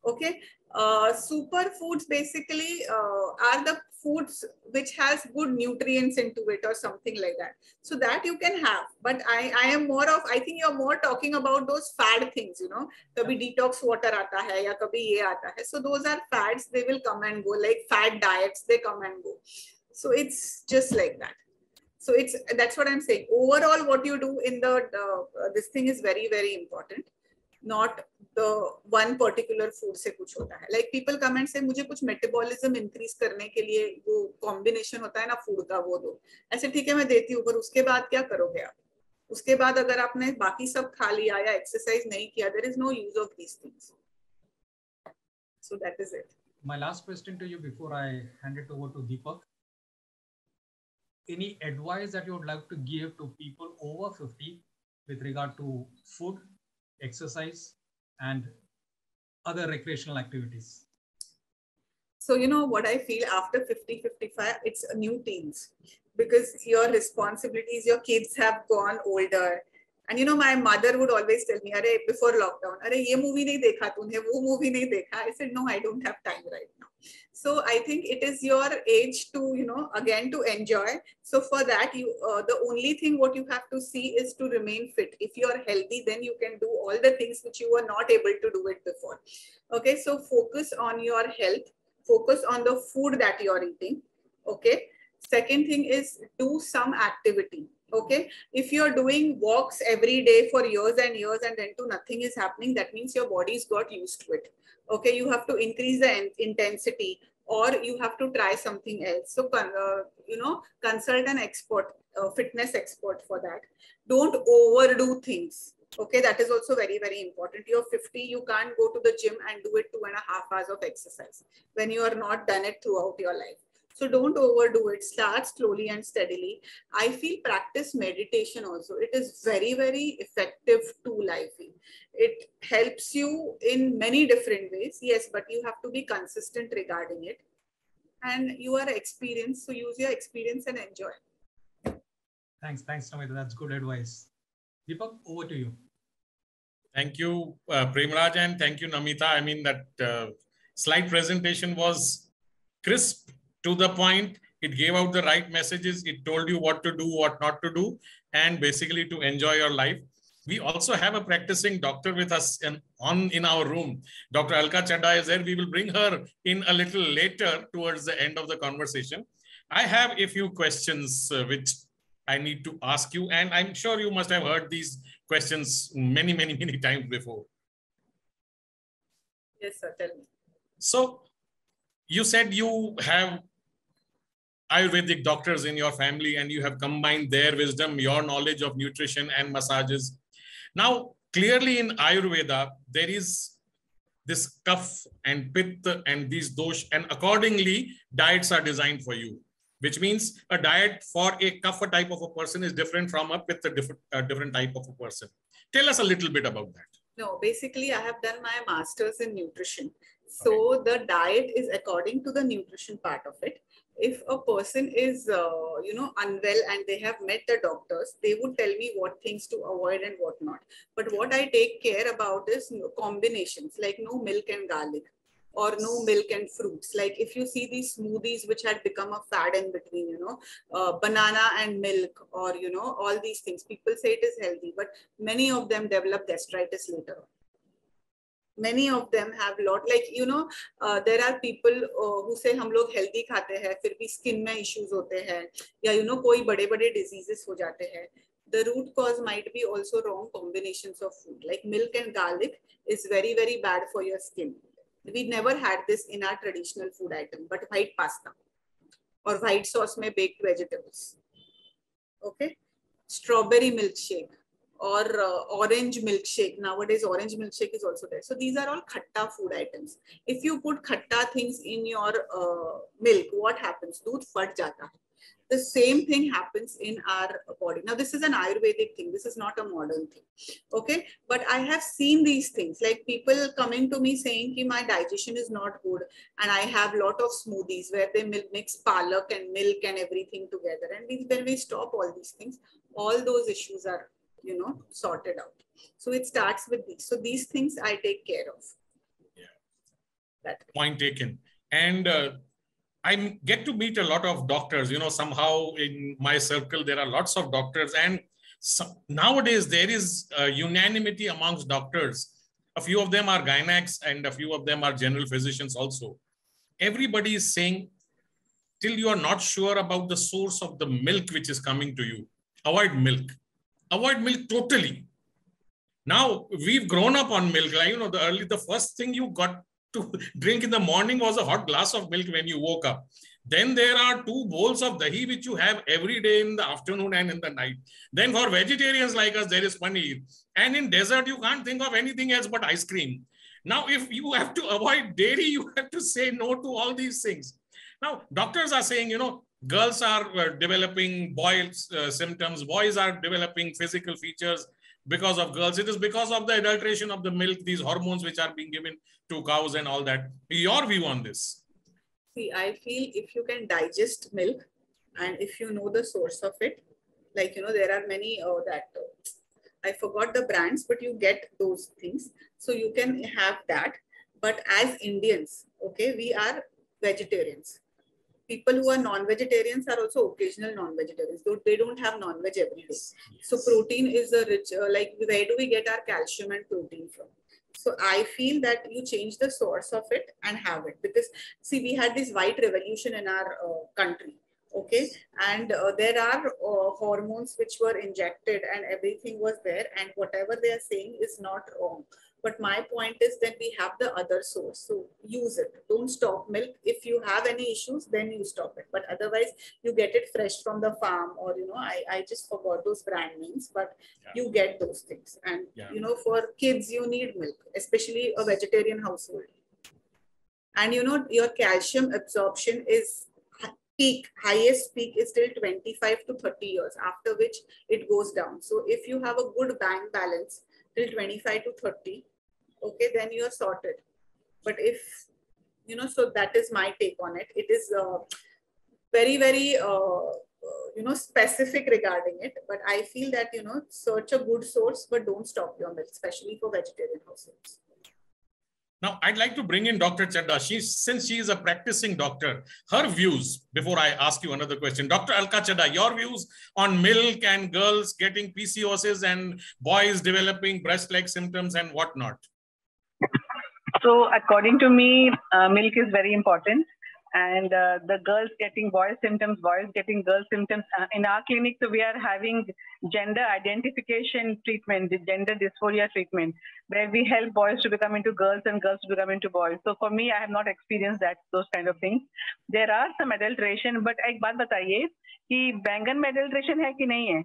Okay. Superfoods basically are the foods which has good nutrients into it or something like that. So that you can have. But I am more of, I think you're more talking about those fad things, Kabhi detox water aata hai, ya kabhi ye aata hai. So those are fads, they will come and go, like fad diets, they come and go. So it's just like that. So that's what I'm saying. Overall, what you do in the this thing is very important. Not the one particular food से कुछ होता है. Like people come and say मुझे कुछ metabolism increase करने के लिए वो combination होता है ना food का, वो दो. ऐसे ठीक है मैं देती हूँ, पर उसके बाद क्या करोगे आप? उसके बाद अगर आपने बाकी सब खा लिया या exercise नहीं किया, there is no use of these things. So that is it. My last question to you before I hand it over to Deepak. Any advice that you would like to give to people over 50 with regard to food, exercise, and other recreational activities? So, you know what I feel after 50, 55, it's a new teens because your responsibilities, your kids have gone older. And you know, my mother would always tell me, "Arey, before lockdown, "Arey, ye movie nahi dekha tune, wo movie nahi dekha." I said, "No, I don't have time right now." So I think it is your age to, you know, again to enjoy. So for that, the only thing what you have to see is to remain fit. If you are healthy, then you can do all the things which you were not able to do it before. Okay, so focus on your health, focus on the food that you're eating. Okay, second thing is do some activity. Okay, if you're doing walks every day for years and years and then to nothing is happening, that means your body's got used to it. Okay, you have to increase the intensity or you have to try something else. So you know, consult an expert, fitness expert for that. Don't overdo things. Okay, that is also very, very important. You're 50, you can't go to the gym and do it 2.5 hours of exercise when you are not done it throughout your life. So don't overdo it. Start slowly and steadily. I feel practice meditation also. It is very, very effective tool, I feel. It helps you in many different ways. Yes, but you have to be consistent regarding it. And you are experienced, so use your experience and enjoy. Thanks, Namita. That's good advice. Deepak, over to you. Thank you, Premraj, and thank you, Namita. I mean, that slide presentation was crisp, to the point. It gave out the right messages. It told you what to do, what not to do, and basically to enjoy your life. We also have a practicing doctor with us in our room. Dr. Alka Chadda is there. We will bring her in a little later towards the end of the conversation. I have a few questions which I need to ask you, and I'm sure you must have heard these questions many, many, many times before. Yes, sir. Tell me. So you said you have Ayurvedic doctors in your family and you have combined their wisdom, your knowledge of nutrition and massages. Now, clearly in Ayurveda, there is this kapha and pitta and these dosh, and accordingly, diets are designed for you, which means a diet for a kapha type of a person is different from a pitta different type of a person. Tell us a little bit about that. No, basically, I have done my master's in nutrition. So okay, the diet is according to the nutrition part of it. If a person is, you know, unwell and they have met the doctors, they would tell me what things to avoid and what not. But what I take care about is combinations, like no milk and garlic, or no milk and fruits. Like if you see these smoothies which had become a fad in between, you know, banana and milk, or, you know, all these things, people say it is healthy, but many of them develop gastritis later on. Many of them have lot, like, you know, there are people who say हम लोग healthy खाते हैं फिर भी skin में issues होते हैं, या you know कोई बड़े बड़े diseases हो जाते हैं. The root cause might be also wrong combinations of food. Like milk and garlic is very, very bad for your skin. We never had this in our traditional food item, but white pasta or white sauce में baked vegetables. Okay, strawberry milkshake or orange milkshake. Nowadays, orange milkshake is also there. So these are all khatta food items. If you put khatta things in your milk, what happens? Doodh fat jata hai. The same thing happens in our body. Now, this is an Ayurvedic thing. This is not a modern thing. Okay. But I have seen these things, like people coming to me saying that my digestion is not good. And I have a lot of smoothies where they mix palak and milk and everything together. And when we stop all these things, all those issues are, you know, sorted out. So it starts with these. So these things I take care of. Yeah. That point taken. And I get to meet a lot of doctors, you know, somehow in my circle, there are lots of doctors. And nowadays there is unanimity amongst doctors. A few of them are gynacs and a few of them are general physicians also. Everybody is saying, till you are not sure about the source of the milk which is coming to you, avoid milk. Avoid milk totally. Now, we've grown up on milk. Like, you know, the first thing you got to drink in the morning was a hot glass of milk when you woke up. Then there are 2 bowls of dahi which you have every day in the afternoon and in the night. Then for vegetarians like us, there is paneer. And in dessert, you can't think of anything else but ice cream. Now, if you have to avoid dairy, you have to say no to all these things. Now, doctors are saying, you know, girls are developing symptoms, boys are developing physical features because of girls. It is because of the adulteration of the milk, these hormones which are being given to cows and all that. Your view on this? See, I feel if you can digest milk and if you know the source of it, like, there are many I forgot the brands, but you get those things. So you can have that. But as Indians, okay, we are vegetarians. People who are non-vegetarians are also occasional non-vegetarians, though they don't have non-veg every day. So protein is a rich, like where do we get our calcium and protein from? So I feel that you change the source of it and have it, because see, we had this white revolution in our country. Okay, and there are hormones which were injected and everything was there, and whatever they are saying is not wrong. But my point is that we have the other source. So use it. Don't stop milk. If you have any issues, then you stop it. But otherwise, you get it fresh from the farm, or, I just forgot those brand names, but you get those things. And, for kids, you need milk, especially a vegetarian household. And, your calcium absorption is highest peak is till 25 to 30 years, after which it goes down. So if you have a good bank balance till 25 to 30, okay, then you are sorted. But if, so that is my take on it. It is very, very, specific regarding it. But I feel that, search a good source, but don't stop your milk, especially for vegetarian households. Now, I'd like to bring in Dr. Chadda. Since she is a practicing doctor, her views, before I ask you another question. Dr. Alka Chadda, your views on milk and girls getting PCOS and boys developing breast-like symptoms and whatnot. So according to me, milk is very important. And the girls getting boys symptoms, boys getting girl symptoms. In our clinic, so we are having gender identification treatment, the gender dysphoria treatment, where we help boys to become into girls and girls to become into boys. So for me, I have not experienced those kind of things. There are some adulteration, but एक बात बताइए कि बैंगन में adulteration है कि नहीं है?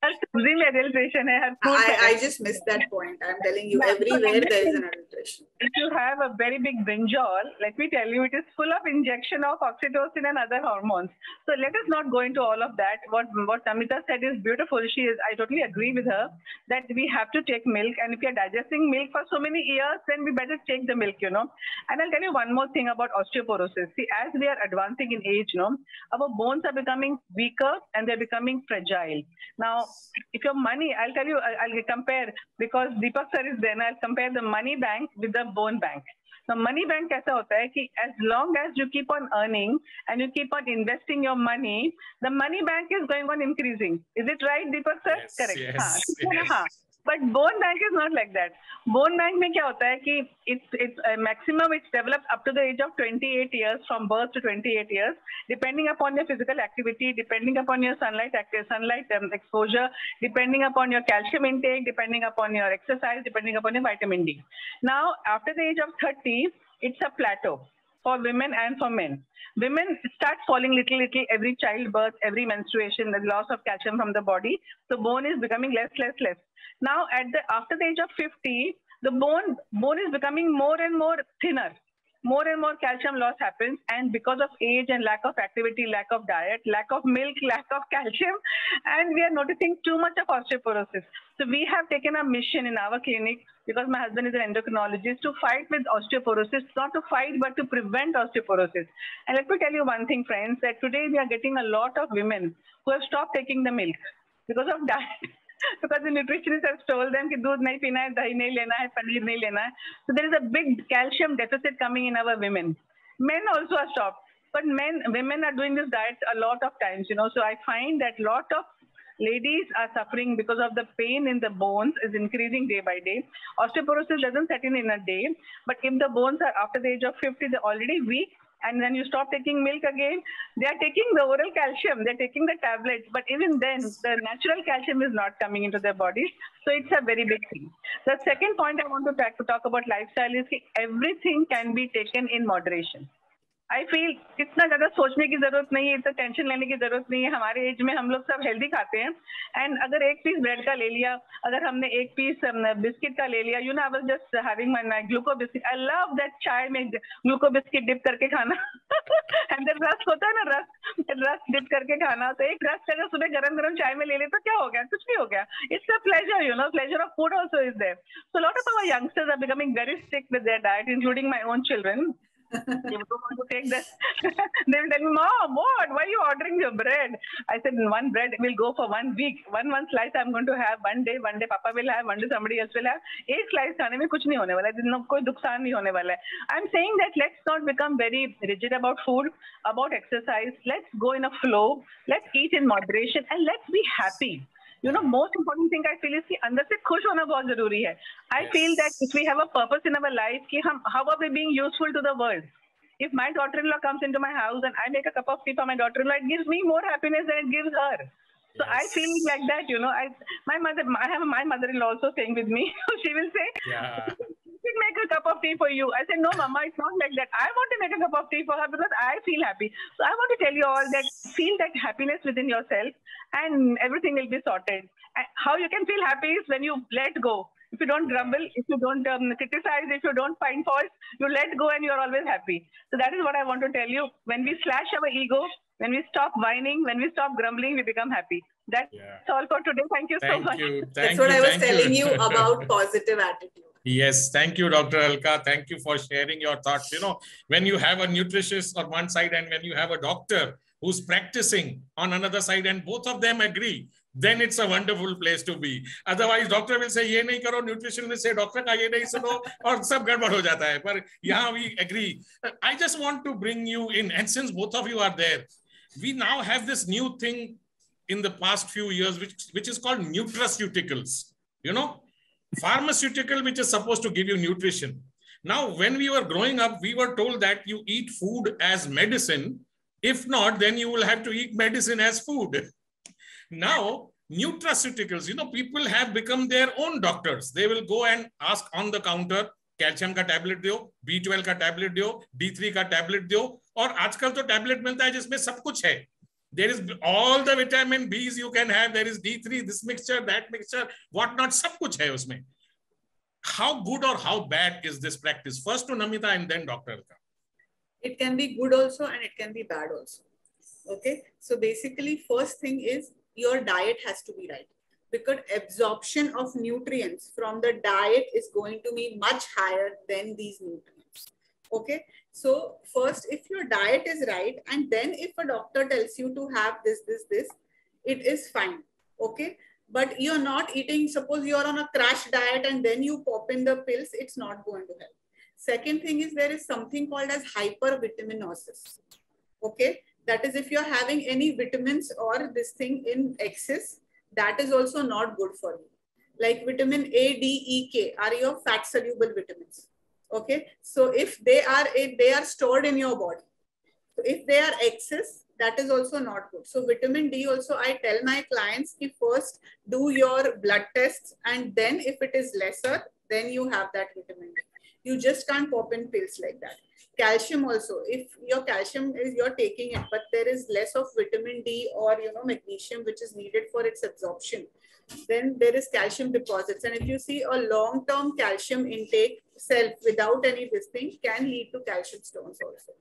Adulteration hai, I just missed that point. I'm telling you, everywhere there is an adulteration. If you have a very big brinjal, let me tell you, it is full of injection of oxytocin and other hormones. So let us not go into all of that. What Namita said is beautiful. I totally agree with her that we have to take milk. And if you're digesting milk for so many years, then we better take the milk, And I'll tell you one more thing about osteoporosis. See, as we are advancing in age, our bones are becoming weaker and they're becoming fragile. Now, if your money, I'll tell you, I'll compare, because Deepak sir is there, and I'll compare the money bank with the bone bank. So money bank kaisa hota hai ki as long as you keep on earning and you keep on investing your money, the money bank is going on increasing. Is it right, Deepak sir? Yes, correct. Yes. But bone bank is not like that. Bone bank mein kya hota hai ki it's a maximum it's developed up to the age of 28 years, from birth to 28 years, depending upon your physical activity, depending upon your sunlight exposure, depending upon your calcium intake, depending upon your exercise, depending upon your vitamin D. Now, after the age of 30, it's a plateau for women and for men. Women start falling little every childbirth, every menstruation, the loss of calcium from the body. So bone is becoming less. Now, after the age of 50, the bone is becoming more and more thinner. More and more calcium loss happens, and because of age and lack of activity, lack of diet, lack of milk, lack of calcium, and we are noticing too much of osteoporosis. So we have taken a mission in our clinic, because my husband is an endocrinologist, to fight with osteoporosis, not to fight, but to prevent osteoporosis. And let me tell you one thing, friends, that today we are getting a lot of women who have stopped taking the milk because of diet. Because the nutritionists have told them that दूध नहीं पीना है, दही नहीं लेना है, पनीर नहीं लेना है. So there is a big calcium deficit coming in our women. Men also are stopped, but women are doing this diet a lot of times, So I find that lot of ladies are suffering because of the pain in the bones is increasing day by day. Osteoporosis doesn't set in a day, but if the bones are after the age of 50, they're already weak, and then you stop taking milk again, they are taking the oral calcium, they're taking the tablets, but even then, the natural calcium is not coming into their bodies. So it's a very big thing. The second point I want to talk about lifestyle is that everything can be taken in moderation. I feel इतना ज़्यादा सोचने की जरूरत नहीं है, इतना tension लेने की जरूरत नहीं है. हमारे एज में हम लोग सब हेल्दी खाते हैं, एंड अगर एक पीस ब्रेड का ले लिया, अगर हमने एक पीस बिस्किट का ले लिया, I was just having my ग्लूको biscuit. I love that चाय में ग्लूको बिस्किट डिप करके खाना. एंड देन रस्क होता है ना, रस्क डिप करके खाना. तो एक रस्क अगर सुबह गरम गरम चाय में ले ले तो क्या हो गया, कुछ नहीं हो गया. It's a pleasure, pleasure of food also is there. So a lot of our youngsters are becoming very strict with their diet, including my own children. They don't want to take that. They will tell me, Mom, what? Why are you ordering your bread? I said, one bread will go for 1 week. One slice I'm going to have one day Papa will have, one day somebody else will have. एक slice खाने में कुछ नहीं होने वाला है, कोई नुकसान नहीं होने वाला है. I'm saying that let's not become very rigid about food, about exercise. Let's go in a flow. Let's eat in moderation and let's be happy. You know, most important thing I feel is कि अंदर से खुश होना बहुत जरूरी है. I feel that if we have a purpose in our life, कि हम how are we being useful to the world? If my daughter-in-law comes into my house and I make a cup of tea for my daughter-in-law, it gives me more happiness than it gives her. So I feel like that, you know. I have my mother-in-law also staying with me. She will say, make a cup of tea for you. I said, no, Mama, it's not like that. I want to make a cup of tea for her because I feel happy. So I want to tell you all that feel that happiness within yourself and everything will be sorted. And how you can feel happy is when you let go. If you don't grumble, if you don't criticize, if you don't find fault, you let go and you're always happy. So that is what I want to tell you. When we slash our ego, when we stop whining, when we stop grumbling, we become happy. That's all for today. Thank you so much. That's what I was telling you about positive attitude. Yes, thank you, Dr. Alka. Thank you for sharing your thoughts. You know, when you have a nutritionist on one side and when you have a doctor who's practicing on another side and both of them agree, then it's a wonderful place to be. Otherwise, doctor will say, ये नहीं करो, nutrition will say, doctor का ये नहीं सुनो, और सब गड़बड़ हो जाता है. पर यहाँ we agree. I just want to bring you in, and since both of you are there, we now have this new thing in the past few years, which is called nutraceuticals. You know, pharmaceutical, which is supposed to give you nutrition. Now, when we were growing up, we were told that you eat food as medicine. If not, then you will have to eat medicine as food. Now, nutraceuticals, you know, people have become their own doctors. They will go and ask on the counter, calcium का tablet दो, B12 का tablet दो, D3 का tablet दो, और आजकल तो tablet मिलता है जिसमें सब कुछ है. There is all the vitamin B's you can have. There is D3, this mixture, that mixture, whatnot, सब कुछ है उसमें. How good or how bad is this practice? First to Namita and then Dr. Alka. It can be good also and it can be bad also. Okay. So basically, first thing is your diet has to be right, because absorption of nutrients from the diet is going to be much higher than these nutrients. Okay. So first, if your diet is right, and then if a doctor tells you to have this, it is fine. Okay. But you're not eating, suppose you're on a crash diet and then you pop in the pills, it's not going to help. Second thing is there is something called as hypervitaminosis. Okay. That is, if you're having any vitamins or this thing in excess, that is also not good for you. Like vitamin A, D, E, K are your fat soluble vitamins. Okay. So if they are stored in your body. So if they are excess, that is also not good. So vitamin D also, I tell my clients to first do your blood tests, and then if it is lesser, then you have that vitamin D. You just can't pop in pills like that. Calcium also, if your calcium is, you're taking it, but there is less of vitamin D or, you know, magnesium, which is needed for its absorption, then there is calcium deposits. And if you see a long-term calcium intake self without any this thing can lead to calcium stones also.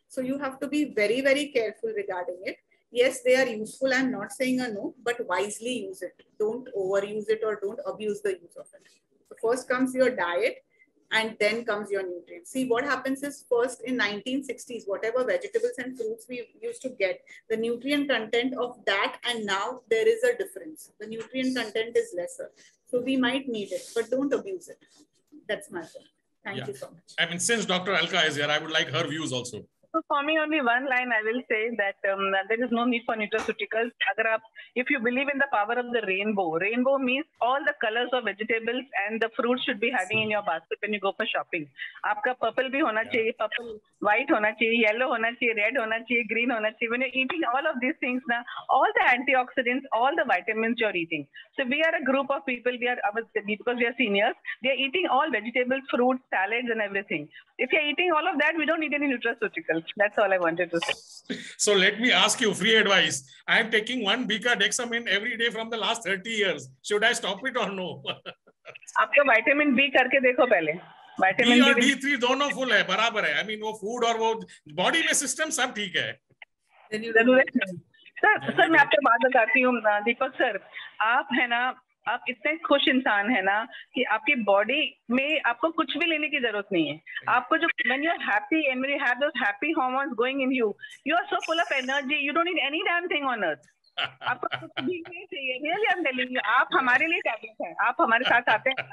So you have to be very, very careful regarding it. Yes, they are useful. I'm not saying a no, but wisely use it. Don't overuse it or don't abuse the use of it. So first comes your diet, and then comes your nutrients. See, what happens is first in 1960s, whatever vegetables and fruits we used to get, the nutrient content of that and now there is a difference. The nutrient content is lesser. So we might need it, but don't abuse it. That's my point. Thank you so much. I mean, since Dr. Alka is here, I would like her views also. So for me, only one line I will say that there is no need for nutraceuticals. If you believe in the power of the rainbow, rainbow means all the colors of vegetables and the fruits should be having in your basket when you go for shopping. आपका purple भी होना चाहिए, purple, white होना चाहिए, yellow होना चाहिए, red होना चाहिए, green होना चाहिए. When you're eating all of these things now, all the antioxidants, all the vitamins you're eating. So we are a group of people, because we are seniors, we are eating all vegetables, fruits, salads and everything. If you're eating all of that, we don't need any nutraceuticals. That's all I wanted to say. So let me ask you free advice. I am taking 1 beta-dexamine every day from the last 30 years. Should I stop it or no? आपका vitamin B करके देखो पहले. Vitamin B और D3 दोनों full है, बराबर है. I mean वो food और वो body में system सब ठीक है. सर मैं आपको बात बताती हूँ दीपक सर, आप है ना आप इतने खुश इंसान है ना कि आपकी बॉडी में आपको कुछ भी लेने की जरूरत नहीं है. आपको जो when you are happy and when you have those happy hormones going in you, you are so full of energy. You don't need any damn thing on earth. आपको कुछ भी नहीं चाहिए. Really, I'm telling you. आप हमारे लिए tablet हैं. आप हमारे साथ आते हैं.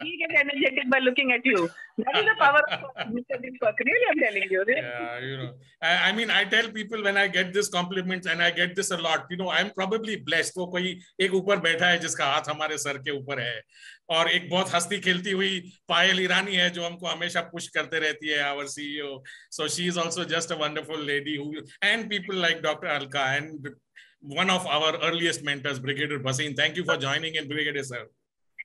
We get energetic by looking at you. That is the power of Mr. Deepak. Really, I'm telling you. Really. Yeah, you know, I mean, I tell people when I get this compliments, and I get this a lot, you know, I'm probably blessed. वो कोई एक ऊपर बैठा है जिसका हाथ हमारे sir के ऊपर है, और एक बहुत हंसती खेलती हुई पायल ईरानी है जो हमको हमेशा पुश करते रहती है, our CEO. So she is also just a wonderful lady who, and people like Dr. Alka and one of our earliest mentors, Brigadier Bhasin. Thank you for joining in, Brigadier sir.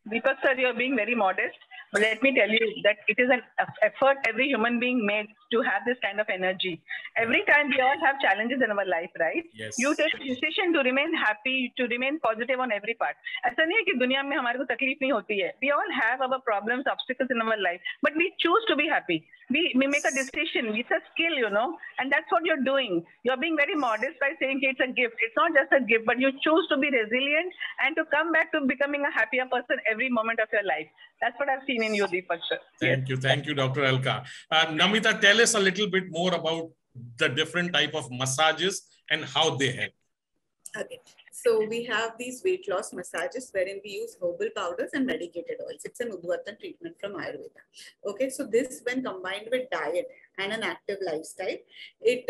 Deepak sir, you're being very modest, but let me tell you that it is an effort every human being made to have this kind of energy. Every time we all have challenges in our life, right? Yes. You take a decision to remain happy, to remain positive on every part. ऐसा नहीं है कि दुनिया में हमारे को तकलीफ नहीं होती है. We all have our problems, obstacles in our life, but we choose to be happy. We make a decision. It's a skill, you know, and that's what you're doing. You're being very modest by saying it's a gift. It's not just a gift, but you choose to be resilient and to come back to becoming a happier person every moment of your life. That's what I've seen in you, Deepak sir. Thank you, Dr. Alka. Namita, tell us a little bit more about the different type of massages and how they help. Okay. So we have these weight loss massages wherein we use herbal powders and medicated oils. It's an Udvartan treatment from Ayurveda. Okay, so this when combined with diet and an active lifestyle, it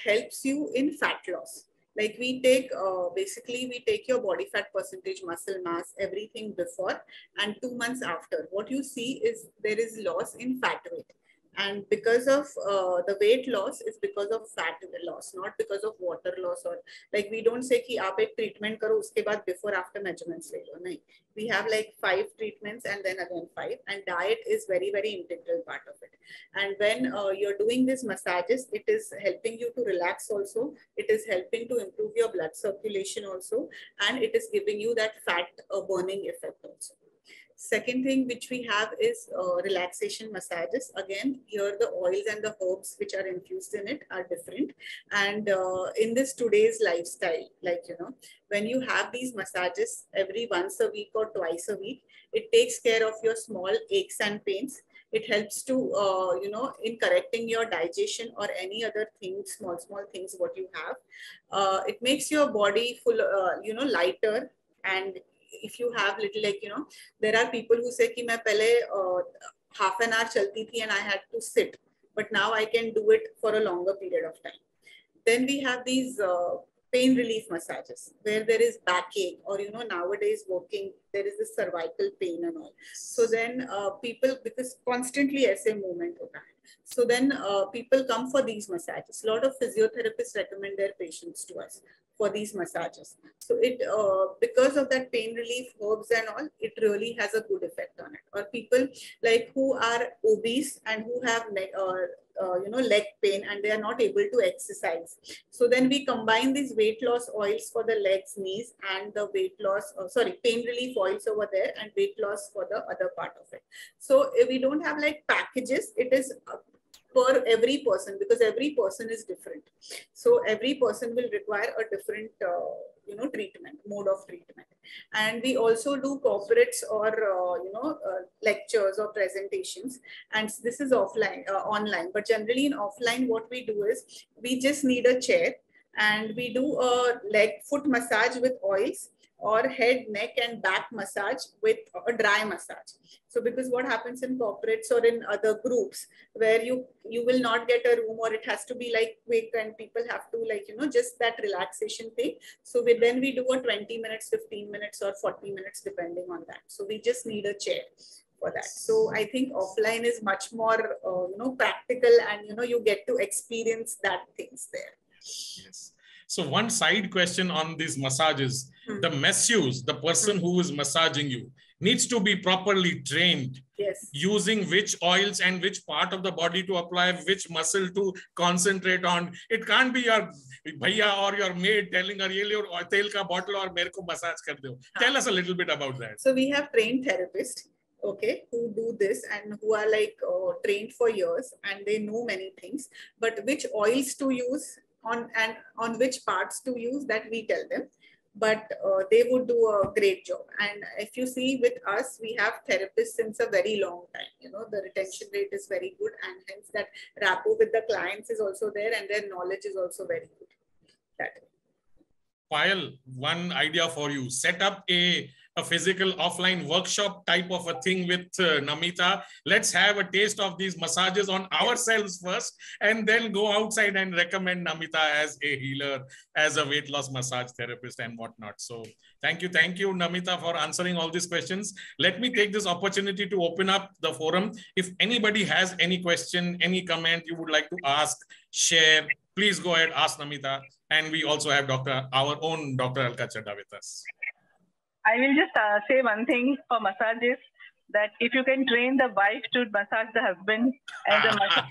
helps you in fat loss. Like we take, basically we take your body fat percentage, muscle mass, everything before and 2 months after. What you see is there is loss in fat weight. And because of the weight loss is because of fat loss, not because of water loss, or like we don't say कि आप एक treatment करो उसके बाद before after measurements ले लो, नहीं. We have like 5 treatments and then again 5, and diet is very integral part of it. And when you're doing these massages, it is helping you to relax also. It is helping to improve your blood circulation also, and it is giving you that fat burning effect also. Second thing which we have is relaxation massages. Again, here the oils and the herbs which are infused in it are different. And in this today's lifestyle, like, you know, when you have these massages every once a week or twice a week, it takes care of your small aches and pains. It helps to, you know, in correcting your digestion or any other things, small things what you have. It makes your body full, you know, lighter. And if you have little, like, you know, there are people who say कि मैं पहले half an hour चलती थी and I had to sit, but now I can do it for a longer period of time. Then we have these pain relief massages where there is backache, or, you know, nowadays working, there is this cervical pain and all. So then people, because constantly ऐसे movement होता है, so then people come for these massages. A lot of physiotherapists recommend their patients to us for these massages. So it, because of that pain relief herbs and all, it really has a good effect on it. Or people like who are obese and who have you know, leg pain and they are not able to exercise. So then we combine these weight loss oils for the legs, knees, and the weight loss, pain relief oils over there, and weight loss for the other part of it. So if we don't have like packages, it is for every person, because every person is different. So every person will require a different, you know, treatment, mode of treatment. And we also do corporates or, you know, lectures or presentations. And this is offline, online, but generally in offline, what we do is we just need a chair and we do a foot massage with oils, or head, neck and back massage with a dry massage. So because what happens in corporates or in other groups where you will not get a room, or it has to be like quick and people have to, like, you know, just that relaxation thing. So then we do a 20 minutes, 15 minutes or 40 minutes depending on that. So we just need a chair for that. So I think offline is much more, you know, practical, and, you know, you get to experience that things there. Yes. So one side question on these massages, the masseuse, the person who is massaging you, needs to be properly trained. Yes. Using which oils and which part of the body to apply, which muscle to concentrate on. It can't be your bhaiya or your maid telling her, ye le tel ka bottle aur mere ko massage kar do. Tell us a little bit about that. So we have trained therapists, okay, who do this and who are like trained for years, and they know many things, but which oils to use on which parts to use, that we tell them. but they would do a great job. And if you see with us, we have therapists since a very long time. You know, the retention rate is very good, and hence that rapport with the clients is also there, and their knowledge is also very good. That. Payal, one idea for you. Set up a physical offline workshop type of a thing with Namita. Let's have a taste of these massages on ourselves first, and then go outside and recommend Namita as a healer, as a weight loss massage therapist and whatnot. So thank you, Namita, for answering all these questions. Let me take this opportunity to open up the forum. If anybody has any question, any comment you would like to ask, share, please go ahead, ask Namita. And we also have our own Dr. Alka Chadda with us. I will just say one thing for massages, that if you can train the wife to massage the husband and the husband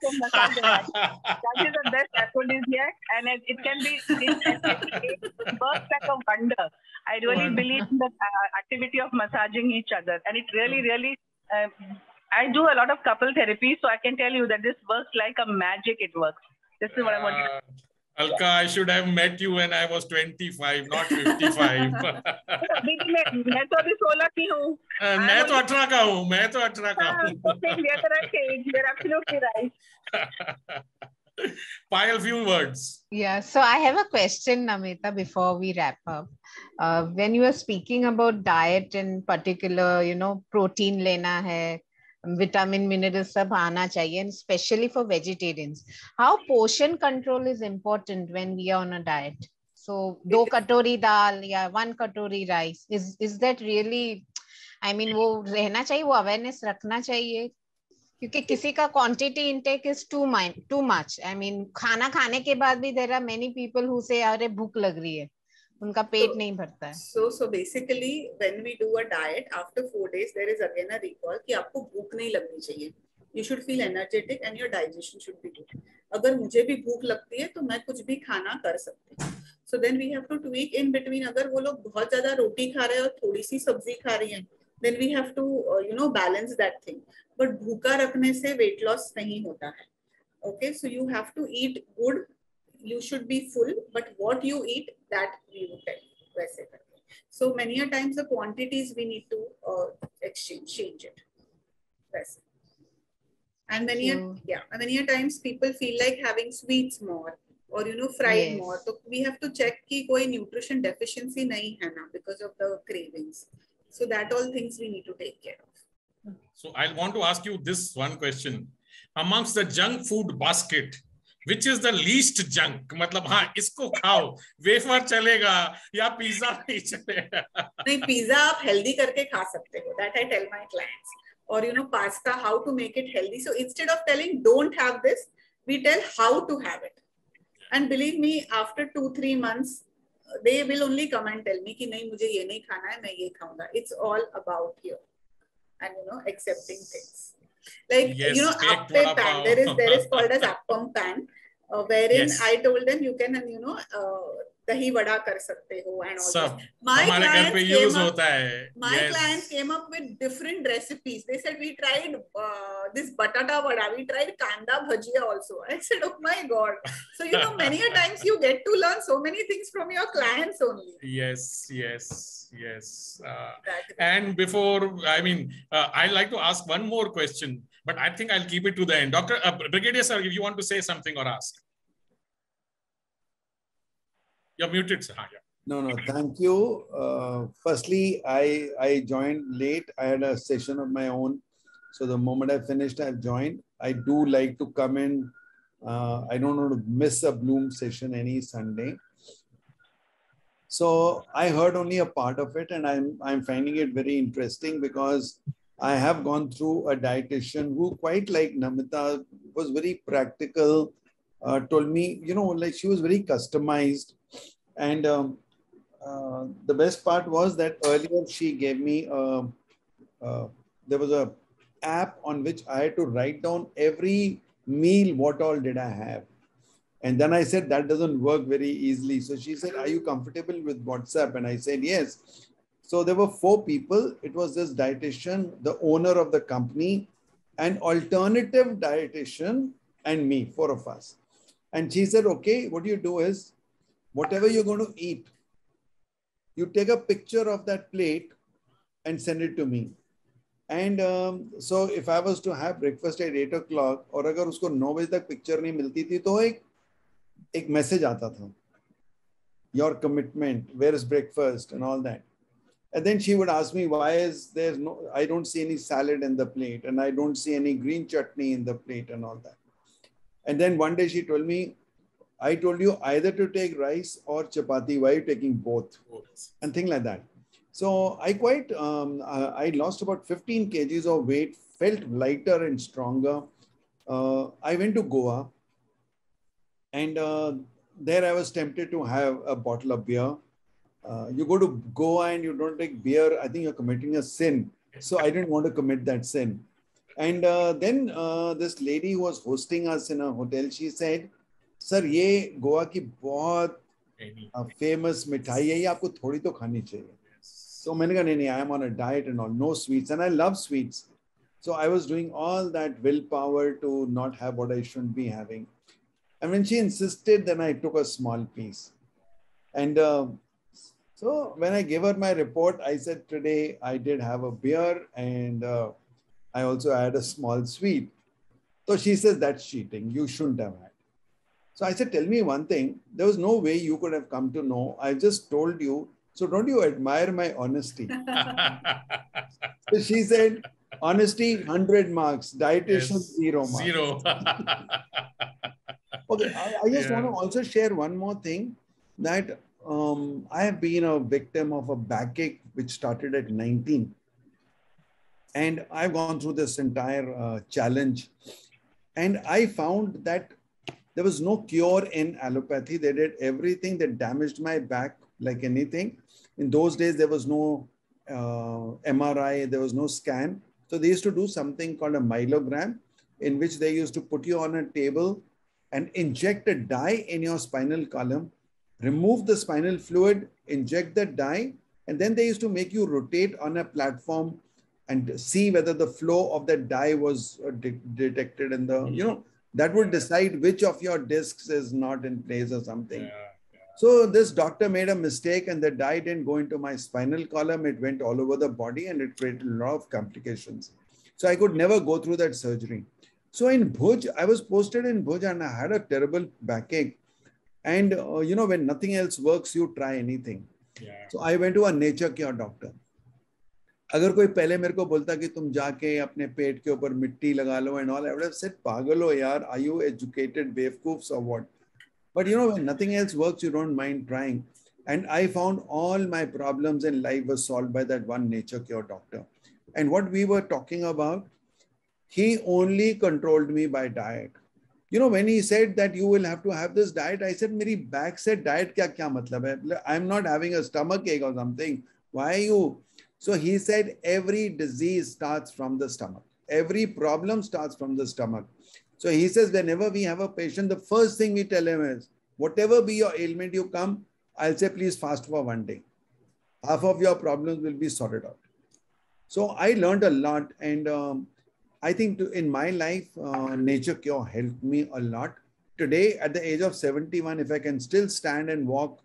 can massage the wife, that is the best aphrodisiac, and it can be, it works like a wonder. I really believe in the activity of massaging each other, and it really, I do a lot of couple therapy, so I can tell you that this works like a magic. It works. This is what I want to do. Alka, I should have met you when I was 25, not 55. मैं तो अभी 16 की हूँ. मैं तो 18 का हूँ. You're absolutely right. Payal, few words. Yeah, so I have a question, Namita, before we wrap up. When you were speaking about diet in particular, you know, protein lena hai, vitamin, minerals सब आना चाहिए, and especially for vegetarians. How portion control is important when we are on a diet? So 2 katori dal या 1 katori rice, is that really, I mean, वो रहना चाहिए, वो awareness रखना चाहिए, क्योंकि किसी का quantity intake is too much. I mean, खाना खाने के बाद भी there are many people who say अरे भूख लग रही है, उनका पेट नहीं भरता है. So basically, when we do a diet, after 4 days, there is again a recall कि आपको भूख नहीं लगनी चाहिए. You should feel energetic and your digestion should be good. अगर मुझे भी भूख लगती है तो मैं कुछ भी खाना कर सकती हूँ. So then we have to tweak in between. अगर वो लोग बहुत ज़्यादा रोटी खा रहे हैं और थोड़ी सी सब्जी खा रही हैं, then we have to balance that thing. But भूखा रखने से weight loss नहीं होता है. Okay, so you have to eat good. You should be full, but what you eat, that we will tell you. वैसे करके. So many a times the quantities we need to change it. वैसे. And many a times people feel like having sweets more or fried more. So we have to check कि कोई nutrition deficiency नहीं है ना because of the cravings. So that all things we need to take care of. So I want to ask you this one question. Amongst the junk food basket, which is the least junk? मतलब हाँ इसको खाओ, wafer चलेगा या pizza नहीं चलेगा? नहीं, pizza आप healthy करके खा सकते हो. That I tell my clients. Or pasta, how to make it healthy. So instead of telling don't have this, we tell how to have it. And believe me, after 2-3 months, they will only come and tell me कि नहीं मुझे ये नहीं खाना है, मैं ये खाऊंगा. It's all about you and accepting things. Like appe pan, there is called as appam pan, wherein I told them you can dahi vada kar sakte ho and all that. My clients came up with different recipes. They said we tried this batata vada, we tried kanda bhajia also. I said, oh my God. So many a times you get to learn so many things from your clients only. Yes. And before, I'd like to ask one more question, but I think I'll keep it to the end. Dr. Brigadier sir, if you want to say something or ask. You're muted, sir. No, thank you. Firstly, I joined late. I had a session of my own. So the moment I finished, I've joined. I do like to come in. I don't want to miss a Bloom session any Sunday. So I heard only a part of it, and I'm finding it very interesting because I have gone through a dietitian who, quite like Namita, was very practical, told me, like she was very customized. And the best part was that earlier she gave me, there was a app on which I had to write down every meal, what all did I have. And then I said, that doesn't work very easily. So she said, are you comfortable with WhatsApp? And I said, yes. So there were 4 people. It was this dietitian, the owner of the company, an alternative dietitian, and me, 4 of us. And she said, okay, what you do is, whatever you're going to eat, you take a picture of that plate and send it to me. And so if I was to have breakfast at 8 o'clock, और अगर उसको 9 बजे तक picture नहीं मिलती थी, तो एक message आता था. Your commitment, where is breakfast and all that. And then she would ask me, why is there I don't see any salad in the plate, and I don't see any green chutney in the plate and all that. And then one day she told me, I told you either to take rice or chapati, why are you taking both? And things like that. So I I lost about 15 kgs of weight, felt lighter and stronger. I went to Goa, and there I was tempted to have a bottle of beer. You go to Goa and you don't take beer, I think you're committing a sin. So I didn't want to commit that sin. And then this lady who was hosting us in a hotel, she said, sir, ये गोवा की बहुत famous मिठाई है, ये आपको थोड़ी तो खानी चाहिए. So मैंने कहा नहीं, I am on a diet and all, no sweets, and I love sweets. So I was doing all that willpower to not have what I shouldn't be having. And when she insisted, then I took a small piece. And so when I gave her my report, I said, today I did have a beer, and I also had a small sweet. So she says, that's cheating. You shouldn't have had. So I said, tell me one thing. There was no way you could have come to know. I just told you. So don't you admire my honesty? So she said, honesty, 100 marks. Dietitian, yes, 0 marks. 0. Okay, I just want to also share one more thing, that I have been a victim of a backache which started at 19. And I've gone through this entire challenge. And I found that there was no cure in allopathy. They did everything that damaged my back like anything. In those days, there was no MRI, there was no scan. So they used to do something called a myelogram, in which they used to put you on a table and inject a dye in your spinal column, remove the spinal fluid, inject the dye, and then they used to make you rotate on a platform and see whether the flow of the dye was detected in the, that would decide which of your discs is not in place or something. Yeah. So this doctor made a mistake, and the dye didn't go into my spinal column. It went all over the body, and it created a lot of complications. So I could never go through that surgery. So in Bhuj, I was posted in Bhuj, and I had a terrible backache. And when nothing else works, you try anything. Yeah. So I went to a nature cure doctor. अगर कोई पहले मेरे को बोलता कि तुम जाके अपने पेट के ऊपर मिट्टी लगा लो and all, I would have said, पागल हो यार, are you educated बेवकूफ्स or what? But when nothing else works, you don't mind trying. And I found all my problems in life were solved by that one nature cure doctor. And what we were talking about, he only controlled me by diet. When he said that you will have to have this diet, I said, मेरी back said diet kya matlab hai? I'm not having a stomach ache or something. Why are you? So he said, every disease starts from the stomach. Every problem starts from the stomach. So he says, whenever we have a patient, the first thing we tell him is, whatever be your ailment, you come, I'll say, please fast for 1 day. Half of your problems will be sorted out. So I learned a lot. And I think in my life, nature cure helped me a lot. Today, at the age of 71, if I can still stand and walk,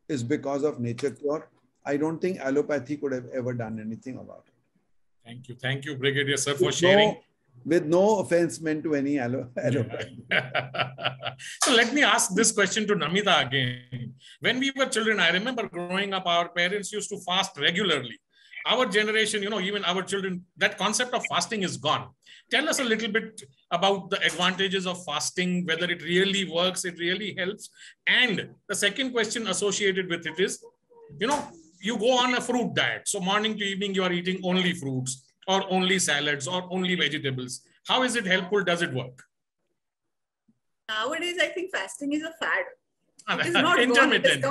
is because of nature cure. I don't think allopathy could have ever done anything about it. Thank you. Thank you, Brigadier Sir, for sharing. With no offense meant to any allopathy. So let me ask this question to Namita again. When we were children, I remember growing up, our parents used to fast regularly. Our generation, even our children, that concept of fasting is gone. Tell us a little bit about the advantages of fasting, whether it really works, it really helps. And the second question associated with it is, you go on a fruit diet. So morning to evening, you are eating only fruits or only salads or only vegetables. How is it helpful? Does it work? Nowadays, I think fasting is a fad. It is not intermittent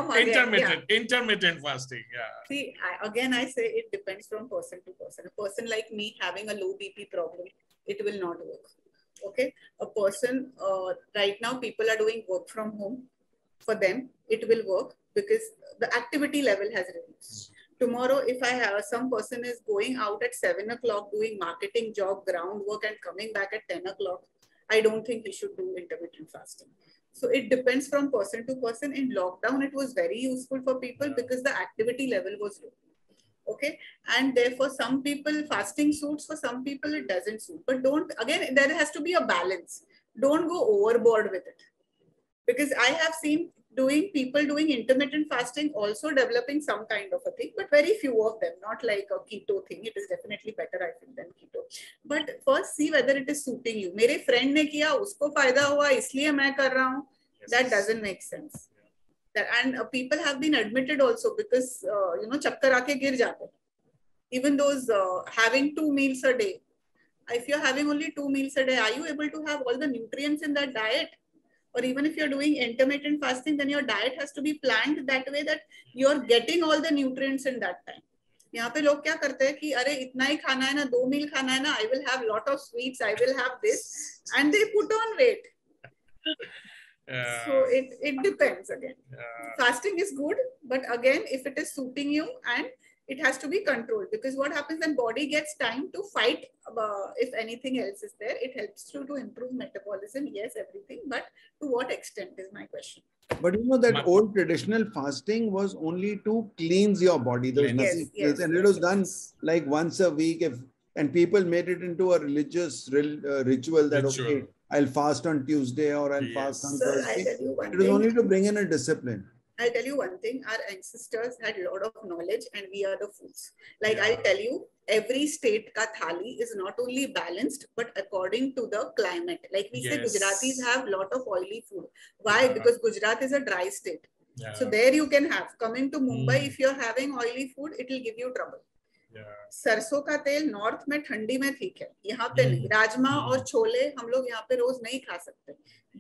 fasting. Yeah. See, I say it depends from person to person. A person like me having a low BP problem, it will not work. Okay. A person, right now, people are doing work from home. For them, it will work because the activity level has reduced. Tomorrow, if I have some person is going out at 7 o'clock doing marketing job, groundwork, and coming back at 10 o'clock, I don't think he should do intermittent fasting. So it depends from person to person. In lockdown, it was very useful for people because the activity level was low. Okay. And therefore, some people fasting suits, for some people it doesn't suit. But don't, again, there has to be a balance. Don't go overboard with it. Because I have seen people doing intermittent fasting also developing some kind of a thing, but very few of them, not like a keto thing. It is definitely better, I think, than keto. But first see whether it is suiting you. मेरे friend ने किया, उसको फायदा हुआ, इसलिए मैं कर रहा हूँ. That doesn't make sense. And people have been admitted also because चक्कर आके गिर जाते. Even those having 2 meals a day. If you're having only 2 meals a day, are you able to have all the nutrients in that diet? Or even if you're doing intermittent fasting, then your diet has to be planned that way that you're getting all the nutrients in that time. यहाँ पे लोग क्या करते हैं कि अरे इतना ही खाना है ना, 2 meal खाना है ना, I will have lot of sweets, I will have this, and they put on weight. So it depends again. Fasting is good, but again, if it is suiting you, and it has to be controlled, because what happens when body gets time to fight if anything else is there, it helps you to improve metabolism. Yes, everything, but to what extent is my question. But you know that old traditional fasting was only to cleanse your body. There was nothing else, and it was done like once a week. And people made it into a religious ritual that okay, I'll fast on Tuesday or I'll fast on Thursday. It was only to bring in a discipline. I'll tell you one thing, our ancestors had a lot of knowledge and we are the fools. Like I'll tell you, every state ka thali is not only balanced, but according to the climate. Like we say, Gujaratis have a lot of oily food. Why? Because Gujarat is a dry state. So there you can have. Coming to Mumbai, if you're having oily food, it will give you trouble. सरसों का तेल north में ठंडी में ठीक है, यहाँ पे नहीं. राजमा और छोले हम लोग यहाँ पे रोज नहीं खा सकते,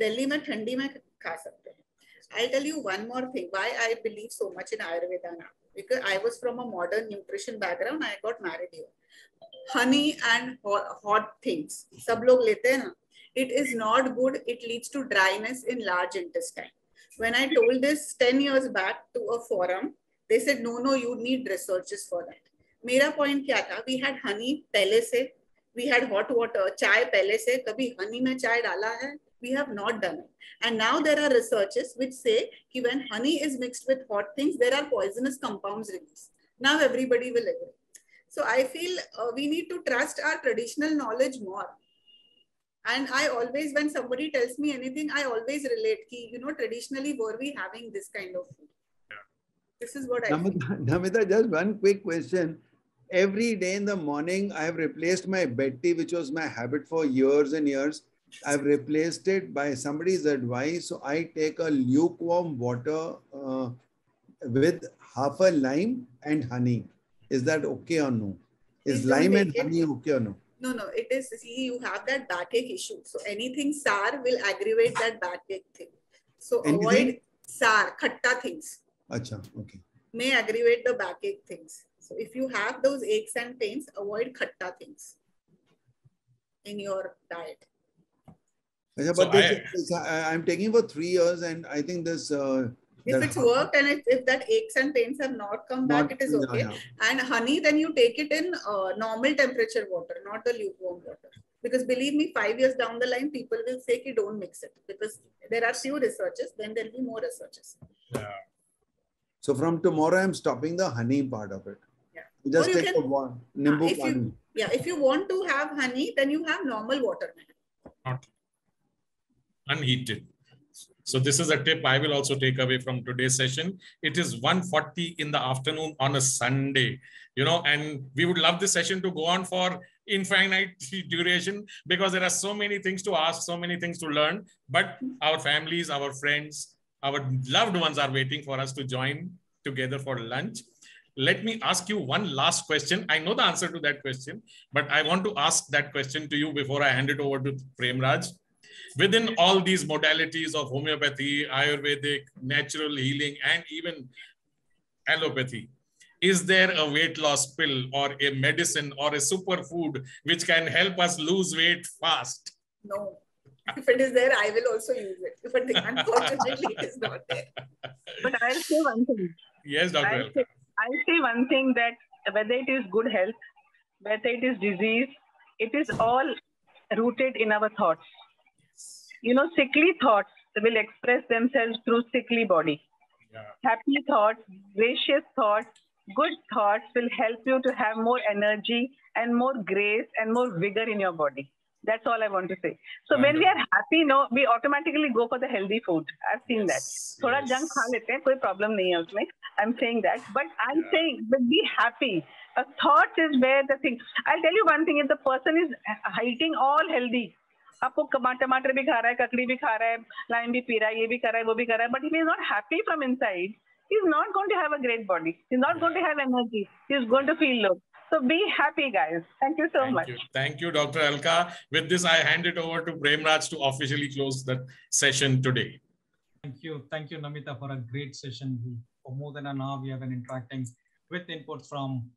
दिल्ली में ठंडी में खा सकते हैं. I'll tell you one more thing, why I believe so much in Ayurveda now. Because I was from a modern nutrition background, I got married here. Honey and hot things, सब लोग लेते हैं ना. It is not good, it leads to dryness in large intestine. When I told this 10 years back to a forum, they said, no, you need researches for that. मेरा point क्या था, we had honey पहले से, we had hot water, चाय पहले से, कभी honey में चाय डाला है? We have not done it. And now there are researches which say that when honey is mixed with hot things, there are poisonous compounds released. Now everybody will agree. So I feel we need to trust our traditional knowledge more. And I always, when somebody tells me anything, I always relate ki, traditionally were we having this kind of food? This is what I feel. Namita, just one quick question. Every day in the morning, I have replaced my bed tea, which was my habit for years and years. I've replaced it by somebody's advice. So I take a lukewarm water with half a lime and honey. Is that okay or no? Is lime and honey okay or no? No, it is. See, you have that backache issue. So anything sour will aggravate that backache thing. So avoid sour, khatta things. Acha, okay. May aggravate the backache things. So if you have those aches and pains, avoid khatta things in your diet. But so I'm taking for 3 years, and I think this. If it's worked and if that aches and pains have not come back, it is okay. Yeah. And honey, then you take it in normal temperature water, not the lukewarm water. Because believe me, 5 years down the line, people will say ki don't mix it, because there are few researches. Then there will be more researches. Yeah. So from tomorrow, I'm stopping the honey part of it. Yeah. Just take a nimbu pani. If you want to have honey, then you have normal water. Not unheated. So this is a tip I will also take away from today's session. It is 1:40 in the afternoon on a Sunday, and we would love this session to go on for infinite duration, because there are so many things to ask, so many things to learn, but our families, our friends, our loved ones are waiting for us to join together for lunch. Let me ask you one last question. I know the answer to that question, but I want to ask that question to you before I hand it over to Premraj. Within all these modalities of homeopathy, Ayurvedic, natural healing, and even allopathy, is there a weight loss pill or a medicine or a superfood which can help us lose weight fast? No. If it is there, I will also use it. But unfortunately, it is not there. But I'll say one thing. Yes, Dr. I'll say one thing, that whether it is good health, whether it is disease, it is all rooted in our thoughts. sickly thoughts will express themselves through sickly body. Yeah. Happy thoughts, gracious thoughts, good thoughts will help you to have more energy and more grace and more vigor in your body. That's all I want to say. So when we are happy, we automatically go for the healthy food. I've seen that. Thoda junk kha lete hain, koi problem nahi hai usme. I'm saying that. But I'm saying, but be happy. A thought is where the thing. I'll tell you one thing. If the person is eating all healthy, आपको टमाटर भी खा रहा है, ककड़ी भी खा रहा है, लाइम भी पी रहा है, ये भी कर रहा है, वो भी कर रहा है, but if he is not happy from inside, he is not going to have a great body. He is not going to have energy. He is going to feel low. So be happy, guys. Thank you so much. Thank you, Dr. Alka. With this, I hand it over to Premraj to officially close the session today. Thank you, Namita, for a great session. For more than an hour, we have been interacting with inputs from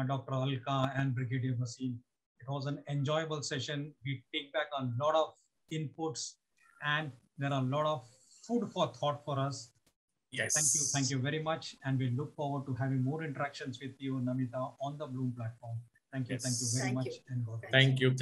Dr. Alka and Brigadier Basim. It was an enjoyable session. We take back a lot of inputs, and there are a lot of food for thought for us. Yes. Thank you very much. And we look forward to having more interactions with you, Namita, on the Bloom platform. Thank you very much. And God bless. Thank you.